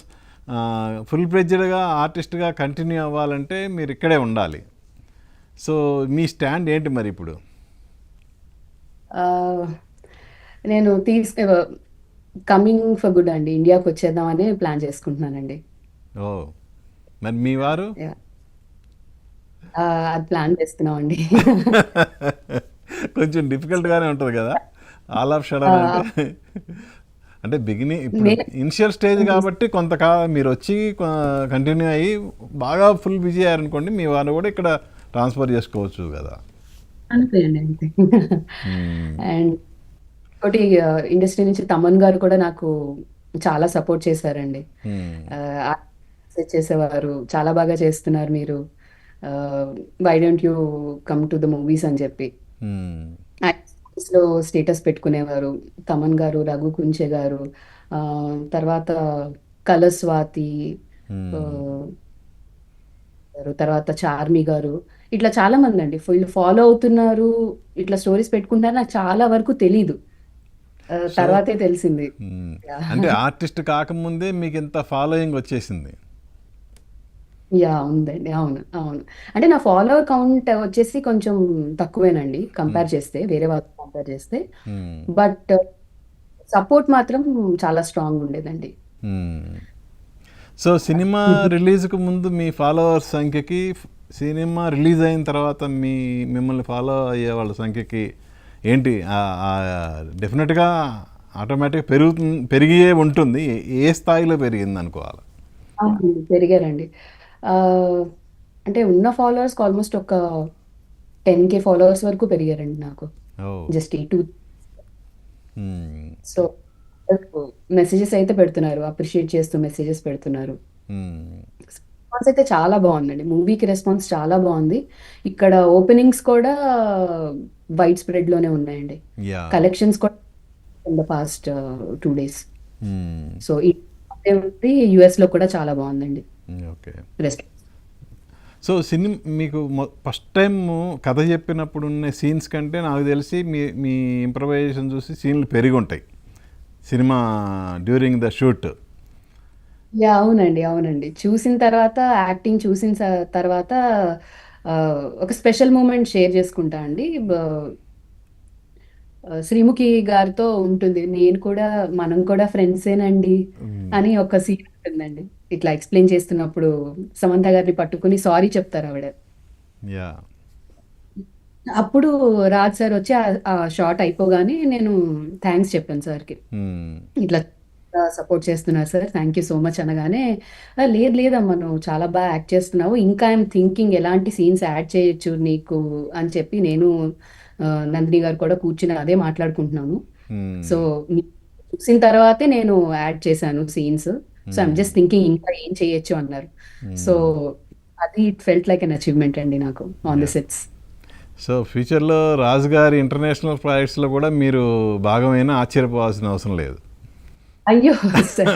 Speaker 1: ఫుల్ ఫ్లెడ్జ్డ్గా ఆర్టిస్ట్గా కంటిన్యూ అవ్వాలంటే మీరు ఇక్కడే ఉండాలి. సో మీ స్టాండ్ ఏంటి మరి ఇప్పుడు?
Speaker 2: ఆహ్, నేను కమింగ్ ఫర్ గుడ్ అండి. ఇండియాకొచ్చేద్దామని ప్లాన్ చేసుకుంటున్నానండి.
Speaker 1: ఓ, మరి మీ వారు?
Speaker 2: యాహ్! అది ప్లాన్ చేస్తున్నామండి.
Speaker 1: కొంచెం డిఫికల్ట్గానే ఉంటుంది కదా ఆల్ ఆఫ్ షడన్ అంటే.
Speaker 2: ఆహ్,
Speaker 1: అంటే బిగినింగ్ ఇప్పుడు
Speaker 2: నేను
Speaker 1: ఇనిషియల్ స్టేజ్ కాబట్టి మీరు వచ్చి కంటిన్యూ అయ్యి బాగా ఫుల్ బిజీ అయ్యారనుకోండి, మీ వారిని కూడా ఇక్కడ ట్రాన్స్ఫర్ చేసుకోవచ్చు కదా.
Speaker 2: అంతే అండి. అంతే.
Speaker 1: మ్మ్.
Speaker 2: అండ్ ఇంకోటి ఇండస్ట్రీ నుంచి తమన్ గారు కూడా నాకు చాలా సపోర్ట్ చేశారండి.
Speaker 1: మ్మ్.
Speaker 2: మెసేజ్ చేసేవారు. చాలా బాగా చేస్తున్నారు మీరు. Why don't you come to the movies అని చెప్పి.
Speaker 1: మ్మ్.
Speaker 2: లో స్టేటస్ పెట్టుకునేవారు. తమన్ గారు, రఘు కుంచే గారు, తర్వాత కలస్వాతి,
Speaker 1: మ్మ్.
Speaker 2: ఆహ్, తర్వాత చార్మి గారు. ఇట్లా చాలా మందండి. ఫుల్ ఫాలో అవుతున్నారు. ఇట్లా స్టోరీస్ పెట్టుకుంటారు. నాకు చాలా వరకు తెలీదు.
Speaker 1: సో
Speaker 2: తర్వాతే తెలిసింది.
Speaker 1: అంటే
Speaker 2: యాహ్!
Speaker 1: ఆర్టిస్ట్ కాకముందే మీకు ఇంత ఫాలోయింగ్ వచ్చేసింది.
Speaker 2: ఉందండి. అవును. అవును. అంటే నా ఫాలోవర్ కౌంట్ వచ్చేసి కొంచెం తక్కువేనండి.
Speaker 1: మ్మ్.
Speaker 2: కంపేర్ చేస్తే. వేరే వాళ్ళతో కంపేర్ చేస్తే.
Speaker 1: మ్మ్.
Speaker 2: బట్ సపోర్ట్ మాత్రం చాలా స్ట్రాంగ్ ఉండేదండి.
Speaker 1: మ్మ్. సో సినిమా రిలీజ్కు ముందు మీ ఫాలోవర్స్ సంఖ్యకి, సినిమా రిలీజ్ అయిన తర్వాత మిమ్మల్ని ఫాలో అయ్యే వాళ్ళ సంఖ్యకి ఏంటి డెఫినెట్గా ఆటోమేటిక్గా పెరిగే ఉంటుంది. ఏ స్థాయిలో పెరిగింది అనుకోవాలి?
Speaker 2: అవునండి. పెరిగారండి. ఆహ్, అంటే ఉన్న ఫాలోవర్స్‌కి ఆల్మోస్ట్ ఒక 10,000 ఫాలోవర్స్ వరకు పెరిగారండి నాకు.
Speaker 1: ఓ.
Speaker 2: జస్ట్ ఈ 2
Speaker 1: మ్మ్.
Speaker 2: సో, మెసేజెస్ అయితే పెడుతున్నారు. అప్రిషియేట్ చేస్తూ మెసేజెస్ పెడుతున్నారు.
Speaker 1: మ్మ్.
Speaker 2: రెస్పాన్స్ అయితే చాలా బావుందండి. మూవీకి రెస్పాన్స్ చాలా బావుంది. ఇక్కడ ఓపెనింగ్స్ కూడా వైడ్ స్ప్రెడ్‌లోనే ఉన్నాయండి.
Speaker 1: యా.
Speaker 2: కలెక్షన్స్ కూడా in the past 2 days.
Speaker 1: Hmm.
Speaker 2: So, యూఎస్‌లో కూడా చాలా బావుందండి
Speaker 1: ఓకే.
Speaker 2: రెస్పాన్స్.
Speaker 1: సో మీకు ఫస్ట్ టైం కథ చెప్పినప్పుడు ఉన్న సీన్స్ కంటే నాకు తెలిసి మీ మీ ఇంప్రవైజేషన్ చూసి సీన్లు పెరిగి ఉంటాయి సినిమా డ్యూరింగ్ ద షూట్.
Speaker 2: అవునండి. అవునండి. చూసిన తర్వాత యాక్టింగ్ చూసిన తర్వాత ఒక స్పెషల్ మూమెంట్ షేర్ చేసుకుంటా అండి. 'శ్రీముఖి' గారితో ఉంటుంది. మనం కూడా ఫ్రెండ్సేనండి అని ఒక సీన్ ఉంటుందండి. ఇట్లా ఎక్స్‌ప్లెయిన్ చేస్తున్నప్పుడు సమంత గారిని పట్టుకొని సారీ చెప్తారావిడ.
Speaker 1: యా.
Speaker 2: అప్పుడు రాజ్ సార్ వచ్చి ఆ షాట్ అయిపోగానే నేను థ్యాంక్స్ చెప్పాను సార్‌కి.
Speaker 1: మ్మ్.
Speaker 2: ఇట్లా సపోర్ట్ చేస్తున్నారు sir. Thank you so much అనగానే, లేదు లేదమ్మా నువ్వు చాలా బాగా యాక్ట్ చేస్తున్నావు. ఇంకా ఐయామ్ థింకింగ్ ఎలాంటి సీన్స్ యాడ్ చేయొచ్చు నీకు అని చెప్పి నేను నందిని గారు కూడా కూర్చొని అదే మాట్లాడుకుంటున్నాము. సో,
Speaker 1: మ్మ్.
Speaker 2: మీరు చూసిన తర్వాతే నేను యాడ్ చేశాను scenes. So, I'm
Speaker 1: hmm.
Speaker 2: Just thinking ఇంకా ఏం చేయొచ్చు అన్నారు. సో,
Speaker 1: మ్మ్.
Speaker 2: అది it felt like an achievement అండి నాకు on the
Speaker 1: yeah.
Speaker 2: Sets.
Speaker 1: So ఫ్యూచర్లో రాజు గారి ఇంటర్నేషనల్ ప్రాజెక్ట్స్లో కూడా మీరు భాగమైన ఆశ్చర్యపోవాల్సిన అవసరం లేదు.
Speaker 2: అయ్యో! సార్.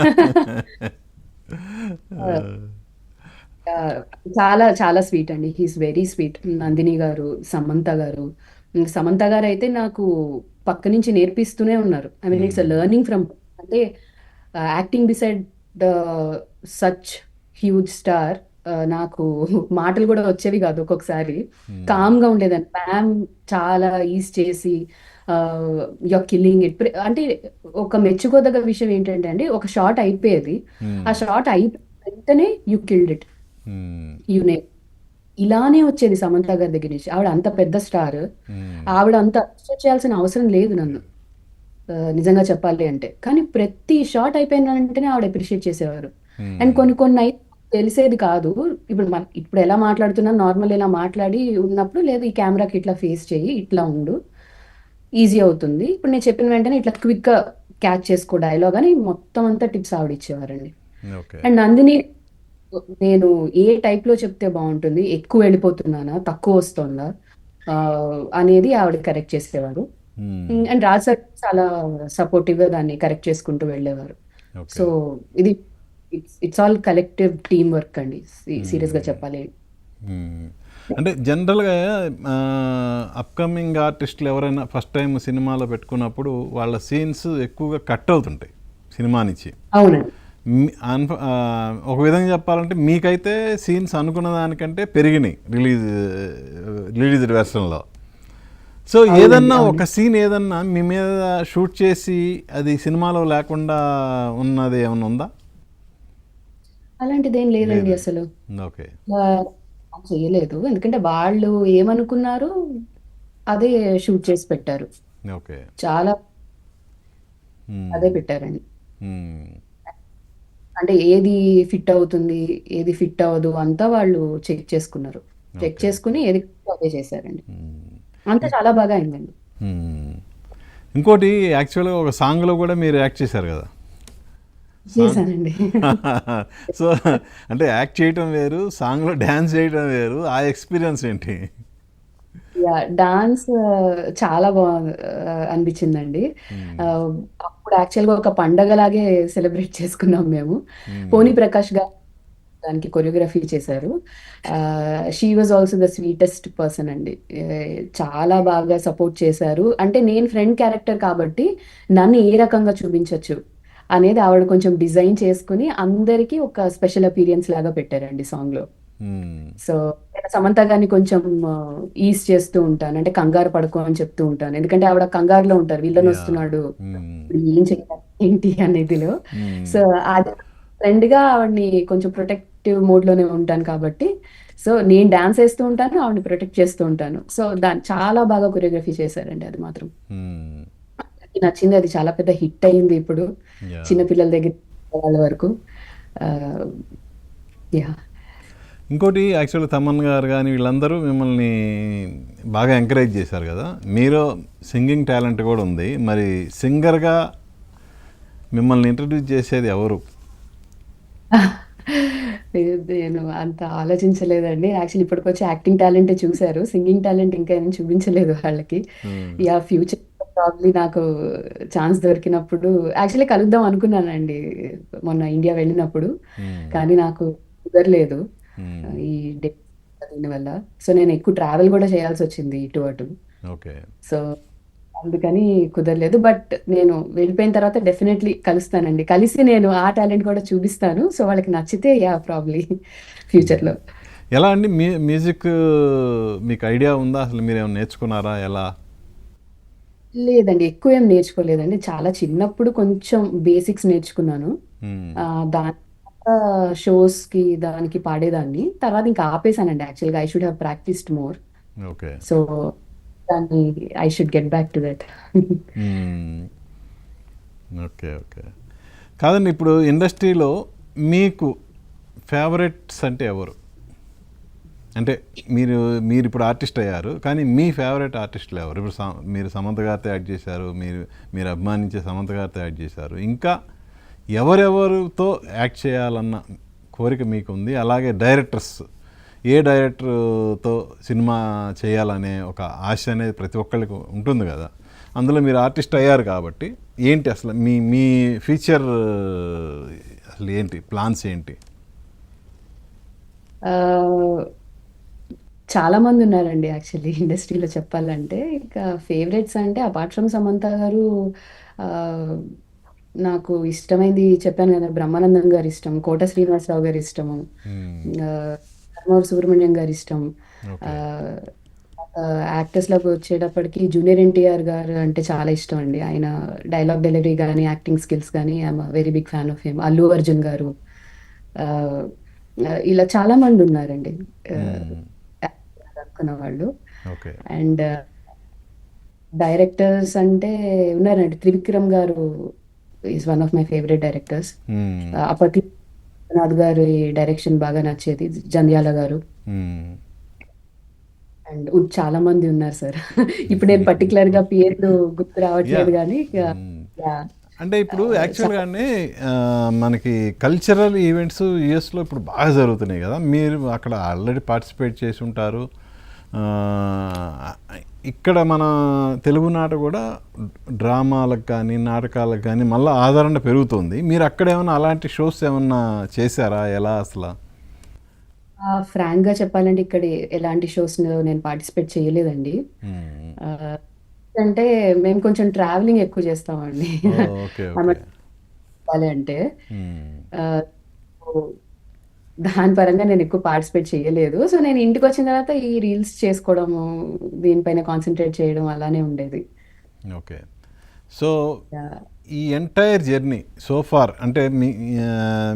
Speaker 2: చాలా చాలా స్వీట్ అండి. He is very sweet. Nandini గారు, సమంత గారు. సమంత గారైతే నాకు పక్క నుంచి నేర్పిస్తూనే ఉన్నారు. I mean it's learning from అంటే acting beside the such huge star నాకు మాటలు కూడా వచ్చేవి కాదు ఒక్కొక్కసారి. కామ్‌గా ఉండేదాన్ని. మ్యామ్ చాలా ఈజ్ చేసి యూ ఆర్ కిల్లింగ్ ఇట్ అంటే ఒక మెచ్చుకోదగ్గ విషయం ఏంటంటే అండి, ఒక షాట్ అయిపోయేది. ఆ షాట్ అయిపోయిన వెంటనే యూ కిల్డ్ ఇట్.
Speaker 1: మ్మ్.
Speaker 2: యూనే ఇలానే వచ్చేది సమంత గారి దగ్గర నుంచి. ఆవిడ అంత పెద్ద స్టార్.
Speaker 1: మ్మ్.
Speaker 2: ఆవిడ అంత అప్రిషియేట్ చేయాల్సిన అవసరం లేదు నన్ను. నిజంగా చెప్పాలి అంటే. కానీ ప్రతి షాట్ అయిపోయిన వెంటనే ఆవిడ అప్రిషియేట్ చేసేవారు. అండ్ కొన్ని కొన్ని అయితే తెలిసేది కాదు. ఇప్పుడు ఎలా మాట్లాడుతున్నా నార్మల్ ఇలా మాట్లాడి ఉన్నప్పుడు, లేదు ఈ కెమెరాకి ఇట్లా ఫేస్ చెయ్యి, ఇట్లా ఉండు. ఈజీ అవుతుంది. ఇప్పుడు నేను చెప్పిన వెంటనే ఇట్లా క్విక్‌గా క్యాచ్ చేసుకో డైలాగ్ అని మొత్తం అంతా టిప్స్ ఆవిడ ఇచ్చేవారండి.
Speaker 1: ఓకే.
Speaker 2: అండ్ నందిని నేను ఏ టైప్‌లో చెప్తే బావుంటుంది, ఎక్కువ వెళ్ళిపోతున్నానా, తక్కువ వస్తోందా అనేది ఆవిడ కరెక్ట్ చేసేవారు.
Speaker 1: మ్మ్.
Speaker 2: అండ్ రాజ్ సార్ చాలా సపోర్టివ్‌గా దాన్ని కరెక్ట్ చేసుకుంటూ వెళ్ళేవారు.
Speaker 1: ఓకే.
Speaker 2: సో, ఇది it's all collective team work అండి. సీరియస్‌గా చెప్పాలి.
Speaker 1: మ్మ్. అంటే జనరల్గా అప్కమింగ్ ఆర్టిస్టులు ఎవరైనా ఫస్ట్ టైం సినిమాలో పెట్టుకున్నప్పుడు వాళ్ళ సీన్స్ ఎక్కువగా కట్ అవుతుంటాయి సినిమా నుంచి.
Speaker 2: అవునండి.
Speaker 1: ఒక విధంగా చెప్పాలంటే మీకైతే సీన్స్ అనుకున్న దానికంటే పెరిగినాయి రిలీజ్డ్ వెర్షన్లో. సో
Speaker 2: అవునండి.
Speaker 1: ఏదన్నా
Speaker 2: అవును.
Speaker 1: ఒక సీన్ ఏదన్నా మీ మీద షూట్ చేసి అది సినిమాలో లేకుండా ఉన్నది ఏమన్నా ఉందా?
Speaker 2: అలాంటిదేం లేదండి
Speaker 1: లేదా?
Speaker 2: అసలు.
Speaker 1: ఓకే.
Speaker 2: ఆహ్, చేయలేదు. ఎందుకంటే వాళ్ళు ఏమనుకున్నారో అదే షూట్ చేసి పెట్టారు.
Speaker 1: ఓకే.
Speaker 2: చాలా అదే
Speaker 1: మ్మ్.
Speaker 2: పెట్టారండి.
Speaker 1: మ్మ్.
Speaker 2: అంటే ఏది ఫిట్ అవుతుంది, ఏది ఫిట్ అవ్వదు అంతా వాళ్ళు చెక్ చేసుకున్నారు. Check
Speaker 1: okay.
Speaker 2: చేసుకొని ఏది ఫిట్టో అదే చేశారండి.
Speaker 1: మ్మ్.
Speaker 2: అంతా చాలా బాగా అయిందండి.
Speaker 1: మ్మ్. ఇంకోటి యాక్చువల్గా ఒక సాంగ్లో కూడా మీరు యాక్ట్ చేశారు కదా సాంగ్.
Speaker 2: చేశానండి.
Speaker 1: సో అంటే యాక్ట్ చేయటం వేరు, సాంగ్లో డ్యాన్స్ చేయటం వేరు. ఆ ఎక్స్పీరియన్స్ ఏంటి?
Speaker 2: యాహ్! డాన్స్ చాలా అనిపించిందండి.
Speaker 1: మ్మ్.
Speaker 2: అప్పుడు యాక్చువల్‌గా ఒక పండగలాగే సెలబ్రేట్ చేసుకున్నాం మేము.
Speaker 1: మ్మ్.
Speaker 2: పోనీ ప్రకాష్ గారు దానికి కొరియోగ్రఫీ చేశారు. She was also the sweetest person అండి. చాలా బాగా సపోర్ట్ చేశారు. అంటే నేను ఫ్రెండ్ క్యారెక్టర్ కాబట్టి నన్ను ఏ రకంగా చూపించొచ్చు అనేది ఆవిడ కొంచెం డిజైన్ చేసుకొని అందరికీ ఒక స్పెషల్ అపియరెన్స్ లాగా పెట్టారండి సాంగ్‌లో.
Speaker 1: మ్మ్.
Speaker 2: సో, నేను సమంత గారిని కొంచెం ఈజ్ చేస్తూ ఉంటాను. అంటే కంగారు పడకు అని చెప్తూ ఉంటాను. ఎందుకంటే ఆవిడ కంగారులో ఉంటారు. Villain
Speaker 1: yeah.
Speaker 2: వస్తున్నాడు.
Speaker 1: మ్మ్.
Speaker 2: ఇప్పుడు ఏం చేయాలి ఏంటి అనేదిలో.
Speaker 1: మ్మ్.
Speaker 2: సో, అది ఫ్రెండ్‌గా ఆవిడని కొంచెం ప్రొటెక్టివ్ మోడ్‌లోనే ఉంటాను కాబట్టి, సో, నేను డాన్స్ ఏస్తూ ఉంటాను. ఆవిడని ప్రొటెక్ట్ చేస్తూ ఉంటాను. సో, దాన్ని చాలా బాగా కొరియోగ్రఫీ చేశారండి అది మాత్రం.
Speaker 1: మ్మ్.
Speaker 2: అందరికి నచ్చింది. అది చాలా పెద్ద హిట్ అయింది ఇప్పుడు.
Speaker 1: యా.
Speaker 2: చిన్న పిల్లల దగ్గర వాళ్ళ వరకు. ఆహ్, యాహ్!
Speaker 1: ఇంకోటి యాక్చువల్గా తమన్ గారు కానీ వీళ్ళందరూ మిమ్మల్ని బాగా ఎంకరేజ్ చేశారు కదా. మీరు సింగింగ్ టాలెంట్ కూడా ఉంది. మరి సింగర్గా మిమ్మల్ని ఇంట్రడ్యూస్ చేసేది ఎవరు?
Speaker 2: నేను అంత ఆలోచించలేదండి. యాక్చువల్లీ ఇప్పటికొచ్చి యాక్టింగ్ టాలెంటే చూసారు. సింగింగ్ టాలెంట్ ఇంకా ఏం చూపించలేదు వాళ్ళకి.
Speaker 1: మ్మ్.
Speaker 2: యాహ్! ఫ్యూచర్‌లో ప్రాబబ్లీ నాకు ఛాన్స్ దొరికినప్పుడు యాక్చువల్లీ కలుద్దాం అనుకున్నానండి మొన్న ఇండియా వెళ్ళినప్పుడు.
Speaker 1: మ్మ్.
Speaker 2: కానీ నాకు కుదరలేదు.
Speaker 1: మ్మ్.
Speaker 2: ఈ డే దీనివల్ల. సో, నేను ఎక్కువ ట్రావెల్ కూడా చేయాల్సొచ్చింది ఇటు అటు.
Speaker 1: ఓకే.
Speaker 2: సో, అందుకని కుదరలేదు. బట్ నేను వెళ్ళిపోయిన తర్వాత డెఫినైట్‌లీ కలుస్తానండి. కలిసి నేను ఆ టాలెంట్ కూడా చూపిస్తాను. సో, వాళ్ళకి నచ్చితే యాహ్! ప్రాబబ్లీ ఫ్యూచర్‌లో.
Speaker 1: ఎలా అండి మ్యూజిక్ మీకు ఐడియా ఉందా? అసలు మీరేమైనా నేర్చుకున్నారా? ఎలా?
Speaker 2: లేదండి. ఎక్కువేం నేర్చుకోలేదండి. చాలా చిన్నప్పుడు కొంచెం బేసిక్స్ నేర్చుకున్నాను.
Speaker 1: మ్మ్.
Speaker 2: దాని తర్వాత షోస్‌కి దానికి పాడేదాన్ని. తర్వాత ఇంకా ఆపేసానండి యాక్చువల్‌గా. I should have practised more.
Speaker 1: Okay.
Speaker 2: So, దాన్ని I should get back to that.
Speaker 1: Okay, okay. కాదండి, ఇప్పుడు ఇండస్ట్రీలో మీకు ఫేవరెట్స్ అంటే ఎవరు? అంటే మీరు మీరు ఇప్పుడు ఆర్టిస్ట్ అయ్యారు, కానీ మీ ఫేవరెట్ ఆర్టిస్టులు ఎవరు? ఇప్పుడు మీరు సమంత గారితో యాక్ట్ చేశారు, మీరు అభిమానించే సమంత గారితో యాక్ట్ చేశారు, ఇంకా ఎవరెవరితో యాక్ట్ చేయాలన్న కోరిక మీకు ఉంది? అలాగే డైరెక్టర్స్, ఏ డైరెక్టర్తో సినిమా చేయాలనే ఒక ఆశ అనేది ప్రతి ఒక్కరికి ఉంటుంది కదా. అందులో మీరు ఆర్టిస్ట్ అయ్యారు కాబట్టి ఏంటి అసలు మీ మీ ఫ్యూచర్, అసలు ఏంటి ప్లాన్స్ ఏంటి?
Speaker 2: చాలా మంది ఉన్నారండి యాక్చువల్లీ ఇండస్ట్రీలో చెప్పాలంటే. ఇంకా ఫేవరెట్స్ అంటే అపార్ట్ ఫ్రమ్ సమంత గారు, ఆహ్, నాకు ఇష్టమైంది చెప్పాను కదా! బ్రహ్మానందం గారి ఇష్టం, కోట శ్రీనివాసరావు గారి ఇష్టము, ధర్మవరపు సుబ్రహ్మణ్యం గారి ఇష్టం.
Speaker 1: ఓకే.
Speaker 2: ఆహ్, యాక్టర్స్‌లోకి వచ్చేటప్పటికి జూనియర్ ఎన్టీఆర్ గారు అంటే చాలా ఇష్టం అండి. ఆయన డైలాగ్ డెలివరీ గానీ, యాక్టింగ్ స్కిల్స్ గానీ I'm very big fan of him. Allu Arjun గారు, ఆహ్, ఇలా చాలా మంది ఉన్నారండి. ఆహ్, అనుకున్న వాళ్ళు.
Speaker 1: ఓకే.
Speaker 2: అండ్ డైరెక్టర్స్ అంటే ఉన్నారండి. త్రివిక్రమ్ గారు is one of my favourite directors. అప్పట్లో విశ్వనాథ్ గారి డైరెక్షన్ బాగా నచ్చేది. జంధ్యాల గారు అండ్ చాలా మంది ఉన్నారు సార్. ఇప్పుడు నేను పర్టిక్యులర్‌గా పేర్లు గుర్తు
Speaker 1: యా.
Speaker 2: రావట్లేదు గానీ యాహ్!
Speaker 1: అంటే ఇప్పుడు
Speaker 2: చాలా
Speaker 1: యాక్చువల్గానే మనకి కల్చరల్ ఈవెంట్స్ యూఎస్లో ఇప్పుడు బాగా జరుగుతున్నాయి కదా. మీరు అక్కడ ఆల్రెడీ పార్టిసిపేట్ చేసి ఉంటారు. ఆ, ఇక్కడ మన తెలుగునాట కూడా డ్రామాలకు కానీ నాటకాలకు కానీ మళ్ళీ ఆదరణ పెరుగుతుంది. మీరు అక్కడ ఏమైనా అలాంటి షోస్ ఏమన్నా చేశారా? ఎలా అసలు?
Speaker 2: ఫ్రాంక్‌గా చెప్పాలంటే ఇక్కడ ఎలాంటి షోస్‌లో నేను పార్టిసిపేట్ చేయలేదండి.
Speaker 1: మ్మ్.
Speaker 2: ఆహ్, అంటే మేము కొంచెం ట్రావెలింగ్ ఎక్కువ చేస్తామండి.
Speaker 1: ఓ, ఓకే,
Speaker 2: ఆ
Speaker 1: ఓకే.
Speaker 2: మధ్య చెప్పాలి అంటే.
Speaker 1: మ్మ్.
Speaker 2: ఆహ్, సో, దాని పరంగా నేను ఎక్కువ పార్టిసిపేట్ చేయలేదు. సో, నేను ఇంటికొచ్చిన తర్వాత ఈ రీల్స్ చేసుకోవడము, దీనిపైన కాన్సంట్రేట్ చేయడం అలానే ఉండేది.
Speaker 1: ఓకే. So
Speaker 2: yeah!
Speaker 1: ఈ ఎంటైర్ జర్నీ సో ఫార్ అంటే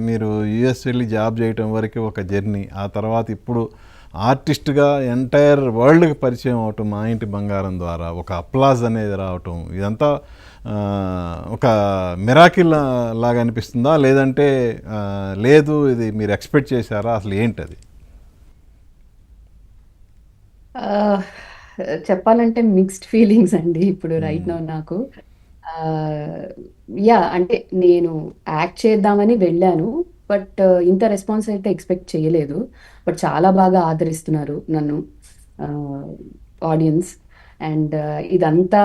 Speaker 1: మీరు యుఎస్ వెళ్ళి జాబ్ చేయటం వరకు ఒక జర్నీ, ఆ తర్వాత ఇప్పుడు ఆర్టిస్ట్గా ఎంటైర్ వరల్డ్కి పరిచయం అవటం మా ఇంటి బంగారం ద్వారా, ఒక అప్లాజ్ అనేది రావటం, ఇదంతా ఒక మిరాకిల్ లాగా అనిపిస్తుందా, లేదంటే లేదు ఇది మీరు ఎక్స్పెక్ట్ చేశారా, అసలు ఏంటది?
Speaker 2: ఆహ్, చెప్పాలంటే మిక్స్డ్ ఫీలింగ్స్ అండి ఇప్పుడు రైట్
Speaker 1: మ్మ్.
Speaker 2: నౌ నాకు. ఆహ్, యాహ్! అంటే నేను యాక్ట్ చేద్దామని వెళ్ళాను. బట్ ఇంత రెస్పాన్స్ అయితే ఎక్స్‌పెక్ట్ చేయలేదు. బట్ చాలా బాగా ఆదరిస్తున్నారు నన్ను ఆహ్, ఆడియన్స్. అండ్ ఇదంతా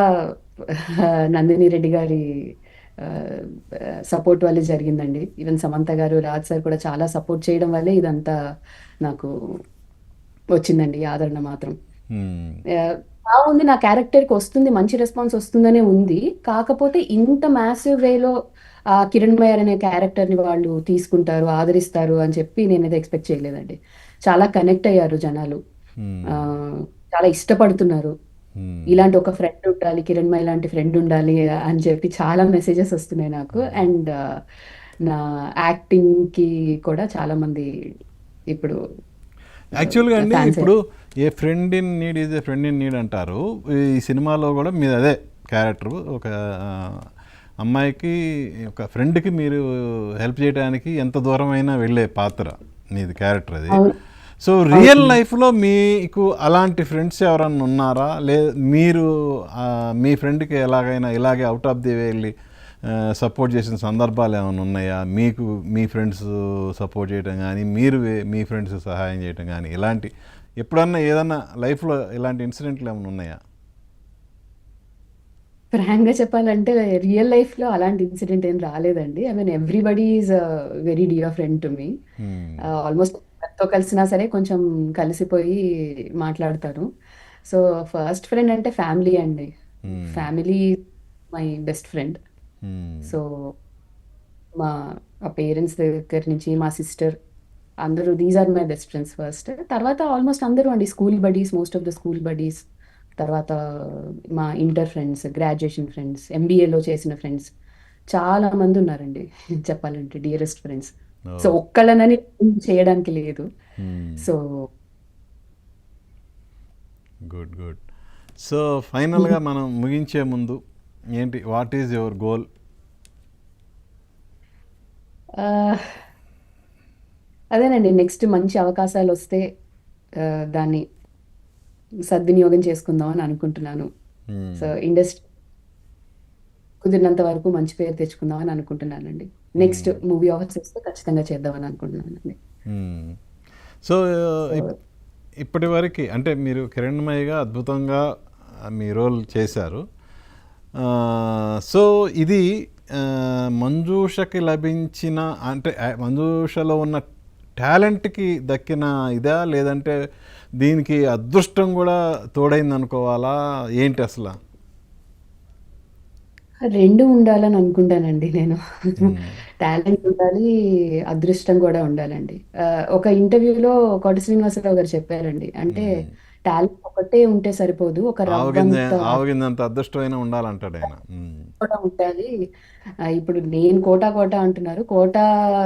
Speaker 2: నందిని రెడ్డి గారి ఆహ్, సపోర్ట్ వల్లే జరిగిందండి. ఈవెన్ సమంత గారు, రాజ్ సార్ కూడా చాలా సపోర్ట్ చేయడం వల్లే ఇదంతా నాకు వచ్చిందండి ఈ ఆదరణ మాత్రం.
Speaker 1: మ్మ్.
Speaker 2: ఆహ్, బావుంది. నా క్యారెక్టర్‌కి వస్తుంది. మంచి రెస్పాన్స్ వస్తుందనే ఉంది. కాకపోతే ఇంత మాసివ్ వేలో 'కిరణ్ మయర్' అనే క్యారెక్టర్‌ని వాళ్ళు తీసుకుంటారు, ఆదరిస్తారు అని చెప్పి నేనైతే ఎక్స్‌పెక్ట్ చేయలేదండి. చాలా కనెక్ట్ అయ్యారు జనాలు.
Speaker 1: మ్మ్.
Speaker 2: ఆహ్, చాలా ఇష్టపడుతున్నారు.
Speaker 1: మ్మ్.
Speaker 2: ఇలాంటి ఒక ఫ్రెండ్ ఉండాలి, 'కిరణ్ మయ్' లాంటి ఫ్రెండ్ ఉండాలి అని చెప్పి చాలా మెసేజెస్ వస్తున్నాయి నాకు. అండ్ నా యాక్టింగ్‌కి కూడా చాలా మంది ఇప్పుడు
Speaker 1: యాక్చువల్గా అండి,
Speaker 2: ఫ్యాన్స్
Speaker 1: ఇప్పుడు
Speaker 2: అయ్యారు.
Speaker 1: A friend in need is a friend in need అంటారు. ఈ సినిమాలో కూడా మీరు అదే క్యారెక్టర్, ఒక ఆ, అమ్మాయికి, ఒక ఫ్రెండ్కి మీరు హెల్ప్ చేయడానికి ఎంత దూరమైనా వెళ్ళే పాత్ర మీది, క్యారెక్టర్ అది.
Speaker 2: అవును.
Speaker 1: సో రియల్ లైఫ్లో మీకు అలాంటి ఫ్రెండ్స్ ఎవరన్నా ఉన్నారా? మీరు మీ ఫ్రెండ్కి ఎలాగైనా ఇలాగే అవుట్ ఆఫ్ ది వే వెళ్ళి సపోర్ట్ చేసిన సందర్భాలు ఏమైనా ఉన్నాయా? మీకు మీ ఫ్రెండ్స్ సపోర్ట్ చేయడం కానీ, మీరు మీ ఫ్రెండ్స్ సహాయం చేయడం కానీ, ఇలాంటి ఎప్పుడన్నా ఏదన్నా లైఫ్లో ఇలాంటి ఇన్సిడెంట్లు ఏమైనా ఉన్నాయా?
Speaker 2: ఫ్రాంక్‌గా చెప్పాలంటే రియల్ లైఫ్‌లో అలాంటి ఇన్సిడెంట్ ఏం రాలేదండి. I mean everybody is very dear friend to me.
Speaker 1: Hmm.
Speaker 2: Almost ఎవరితో కలిసినా సరే కొంచెం కలిసిపోయి మాట్లాడతాను. సో, ఫస్ట్ ఫ్రెండ్ అంటే ఫ్యామిలీ అండి.
Speaker 1: Hmm.
Speaker 2: Family my best friend.
Speaker 1: Hmm.
Speaker 2: So, మా పేరెంట్స్ దగ్గర నుంచి మా సిస్టర్ అందరూ these are my best friends first. తర్వాత ఆల్మోస్ట్ అందరూ అండి school buddies, most of the school buddies. తర్వాత మా ఇంటర్ ఫ్రెండ్స్, గ్రాడ్యుయేషన్ ఫ్రెండ్స్, ఎంబీఏలో చేసిన ఫ్రెండ్స్ చాలా మంది ఉన్నారండి. చెప్పాలంటే డియరెస్ట్ ఫ్రెండ్స్. సో,
Speaker 1: ఓ.
Speaker 2: ఒక్కళ్ళనని చేయడానికి లేదు.
Speaker 1: హ్మ్.
Speaker 2: So,
Speaker 1: good, good. సో ఫైనల్గా మనం ముగించే ముందు ఏంటి, వాట్ ఈజ్ యువర్ గోల్?
Speaker 2: ఆ, అదేనండి, నెక్స్ట్ మంచి అవకాశాలు వస్తే దాన్ని సద్వినియోగం చేసుకుందాం అని అనుకుంటున్నాను. సో ఇండస్ట్రీ కుదిరినంత వరకు మంచి పేరు తెచ్చుకుందాం అని అనుకుంటున్నానండి. నెక్స్ట్ మూవీ ఆఫర్స్ వస్తే ఖచ్చితంగా చేద్దామని అనుకుంటున్నానండి.
Speaker 1: సో
Speaker 2: సో
Speaker 1: ఇప్పటి వరకు అంటే మీరు కిరణ్మయిగా అద్భుతంగా మీ రోల్ చేశారు. సో ఇది మంజూషకి లభించిన అంటే మంజూషలో ఉన్న టాలెంట్కి దక్కిన ఇదా, లేదంటే దీనికి అదృష్టం కూడా తోడైంది అనుకోవాలా, ఏంటి అసలు?
Speaker 2: రెండు ఉండాలని అనుకుంటానండి నేను. టాలెంట్ ఉండాలి, అదృష్టం కూడా ఉండాలండి. ఒక ఇంటర్వ్యూలో కోట శ్రీనివాసరావు గారు చెప్పారండి, అంటే టాలెంట్ ఒకటే ఉంటే సరిపోదు, ఒక రవ్వంత
Speaker 1: ఆవగిందంత అదృష్టమైన ఉండాలంటాడు ఆయన.
Speaker 2: కూడా ఉండాలి. ఇప్పుడు నేను కోట కోట అంటున్నారు, కోట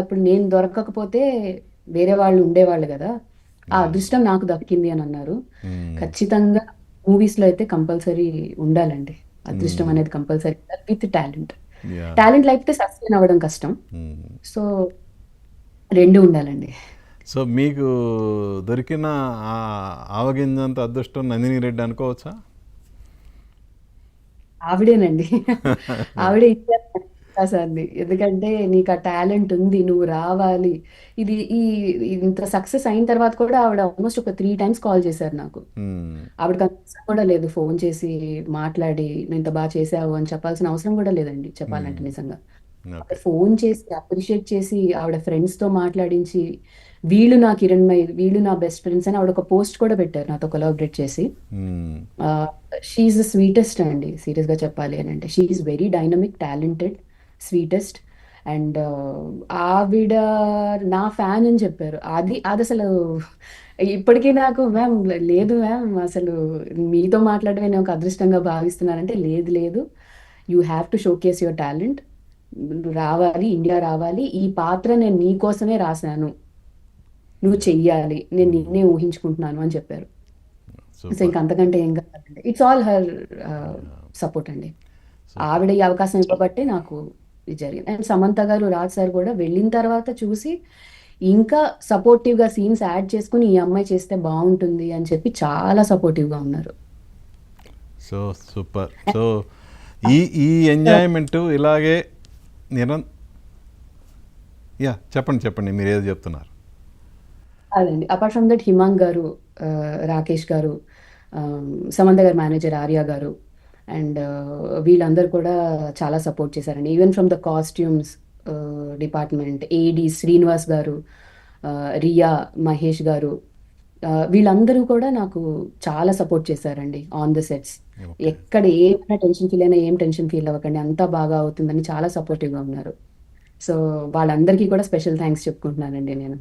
Speaker 2: ఇప్పుడు నేను దొరకకపోతే వేరే వాళ్ళు ఉండేవాళ్ళు కదా, ఆ అదృష్టం నాకు దక్కింది అని అన్నారు. ఖచ్చితంగా మూవీస్ లో అయితే కంపల్సరీ ఉండాలండి, అదృష్టం అనేది కంపల్సరీ విత్ టాలెంట్. టాలెంట్ లేకపోతే సస్టైన్ అవ్వడం కష్టం. సో రెండు ఉండాలండి.
Speaker 1: సో మీకు దొరికిన ఆవగింజంత అదృష్టం నందిని రెడ్డి అనుకోవచ్చా?
Speaker 2: ఆవిడేనండి. ఆవిడే ఇచ్చారు అవకాశాన్ని. ఎందుకంటే నీకు ఆ టాలెంట్ ఉంది, నువ్వు రావాలి. ఇది ఈ ఇంత సక్సెస్ అయిన తర్వాత కూడా ఆవిడ ఆల్మోస్ట్ ఒక 3 times కాల్ చేశారు నాకు. ఆవిడకి అంత అవసరం కూడా లేదు ఫోన్ చేసి మాట్లాడి నువ్వు ఇంత బాగా చేసావు అని చెప్పాల్సిన అవసరం కూడా లేదండి, చెప్పాలంటే నిజంగా. ఫోన్ చేసి అప్రిషియేట్ చేసి ఆవిడ ఫ్రెండ్స్ తో మాట్లాడించి, వీళ్ళు నా కిరణ్మయి, వీళ్ళు నా బెస్ట్ ఫ్రెండ్స్ అని ఆవిడ ఒక పోస్ట్ కూడా పెట్టారు నాతో కొలాబరేట్ చేసి. షీఈ్ ద స్వీటెస్ట్ అండి, సీరియస్ గా చెప్పాలి అని అంటే. She's very dynamic, talented, sweetest. And ఆవిడ నా ఫ్యాన్ అని చెప్పారు. అది అది అసలు ఇప్పటికీ నాకు, మ్యామ్ లేదు మ్యామ్, అసలు మీతో మాట్లాడమే నేను ఒక అదృష్టంగా భావిస్తున్నానంటే, లేదు లేదు, you have to showcase your talent, రావాలి, ఇండియా రావాలి, ఈ పాత్ర నేను నీ కోసమే రాశాను, నువ్వు చెయ్యాలి, నేను నిన్నే ఊహించుకుంటున్నాను అని చెప్పారు. సో ఇంక అంతకంటే ఏం కాదండి. ఇట్స్ ఆల్ హర్ సపోర్ట్ అండి. ఆవిడ ఈ అవకాశం ఇవ్వబట్టే నాకు ఇది జరిగింది. అండ్ సమంత గారు, రాజ్ సార్ కూడా వెళ్ళిన తర్వాత చూసి ఇంకా సపోర్టివ్ గా సీన్స్ యాడ్ చేసుకుని ఈ అమ్మాయి చేస్తే బాగుంటుంది అని చెప్పి చాలా సపోర్టివ్ గా ఉన్నారు.
Speaker 1: So super. సో ఈ ఎంజాయ్మెంట్ ఇలాగే చెప్పండి మీరు ఏదో చెప్తున్నారు.
Speaker 2: అదండి, అపార్ట్ ఫ్రమ్ దట్ హిమాంగ్ గారు, రాకేష్ గారు, సమంత గారు మేనేజర్ ఆర్య గారు, అండ్ వీళ్ళందరూ కూడా చాలా సపోర్ట్ చేశారండి. Even from the costumes department, AD Srinivas గారు, రియా, మహేష్ గారు, వీళ్ళందరూ కూడా నాకు చాలా సపోర్ట్ చేశారండి ఆన్ ద సెట్స్. ఎక్కడ ఏమైనా టెన్షన్ ఫీల్ అయినా ఏం టెన్షన్ ఫీల్ అవ్వకండి, అంతా బాగా అవుతుందని చాలా సపోర్టివ్గా ఉన్నారు. సో వాళ్ళందరికీ కూడా స్పెషల్ థ్యాంక్స్ చెప్పుకుంటున్నానండి నేను.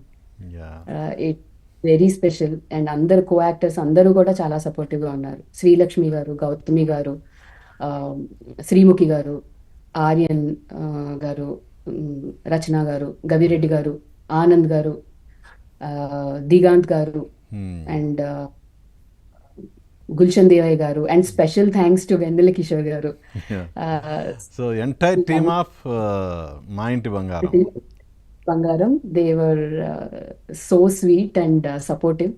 Speaker 2: It very special. అండ్ అందరు కో యాక్టర్స్ అందరూ కూడా చాలా సపోర్టివ్గా ఉన్నారు. శ్రీలక్ష్మి గారు, గౌతమి గారు, శ్రీముఖి గారు, ఆర్యన్ గారు, రచన గారు, గవిరెడ్డి గారు, ఆనంద్ గారు, దిగాంత్ గారు, అండ్ గుల్షన్ దేవయ్య గారు, and special thanks to Vennela Kishore గారు.
Speaker 1: So entire team of Maa Inti Bangaram,
Speaker 2: they're so sweet and supportive.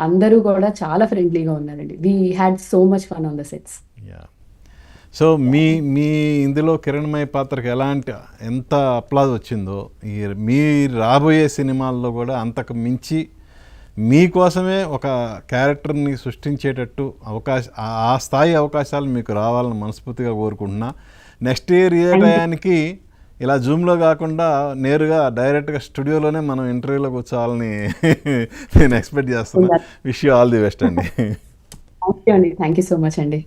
Speaker 2: అందరూ కూడా చాలా ఫ్రెండ్లీగా ఉన్నారండి. We had so much fun on the sets.
Speaker 1: So మీ ఇందులో కిరణ్మయి పాత్రకి ఎంత అప్లాజ్ వచ్చిందో, మీ రాబోయే సినిమాల్లో కూడా అంతకు మించి మీకోసమే ఒక క్యారెక్టర్ని సృష్టించేటట్టు ఆ స్థాయి అవకాశాలు మీకు రావాలని మనస్ఫూర్తిగా కోరుకుంటున్నా. నెక్స్ట్ ఇయర్ ఏ టయానికి ఇలా జూమ్లో కాకుండా నేరుగా డైరెక్ట్గా స్టూడియోలోనే మనం ఇంటర్వ్యూలో కూర్చోవాలని నేను ఎక్స్పెక్ట్ చేస్తున్నా. Wish you all the best అండి.
Speaker 2: థ్యాంక్ యూ సో మచ్ అండి.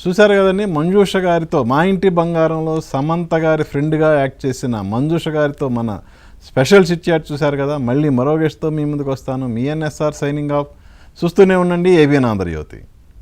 Speaker 1: చూశారు కదండి, మంజూష గారితో మా ఇంటి బంగారంలో సమంత గారి ఫ్రెండ్గా యాక్ట్ చేసిన మంజూష గారితో మన స్పెషల్ చిట్ చాట్ చూశారు కదా. మళ్ళీ మరో గెస్ట్తో మీ ముందుకు వస్తాను. మీ ఎన్ఎస్ఆర్ సైనింగ్ ఆఫ్. చూస్తూనే ఉండండి ఏబిఎన్ ఆంధ్రజ్యోతి.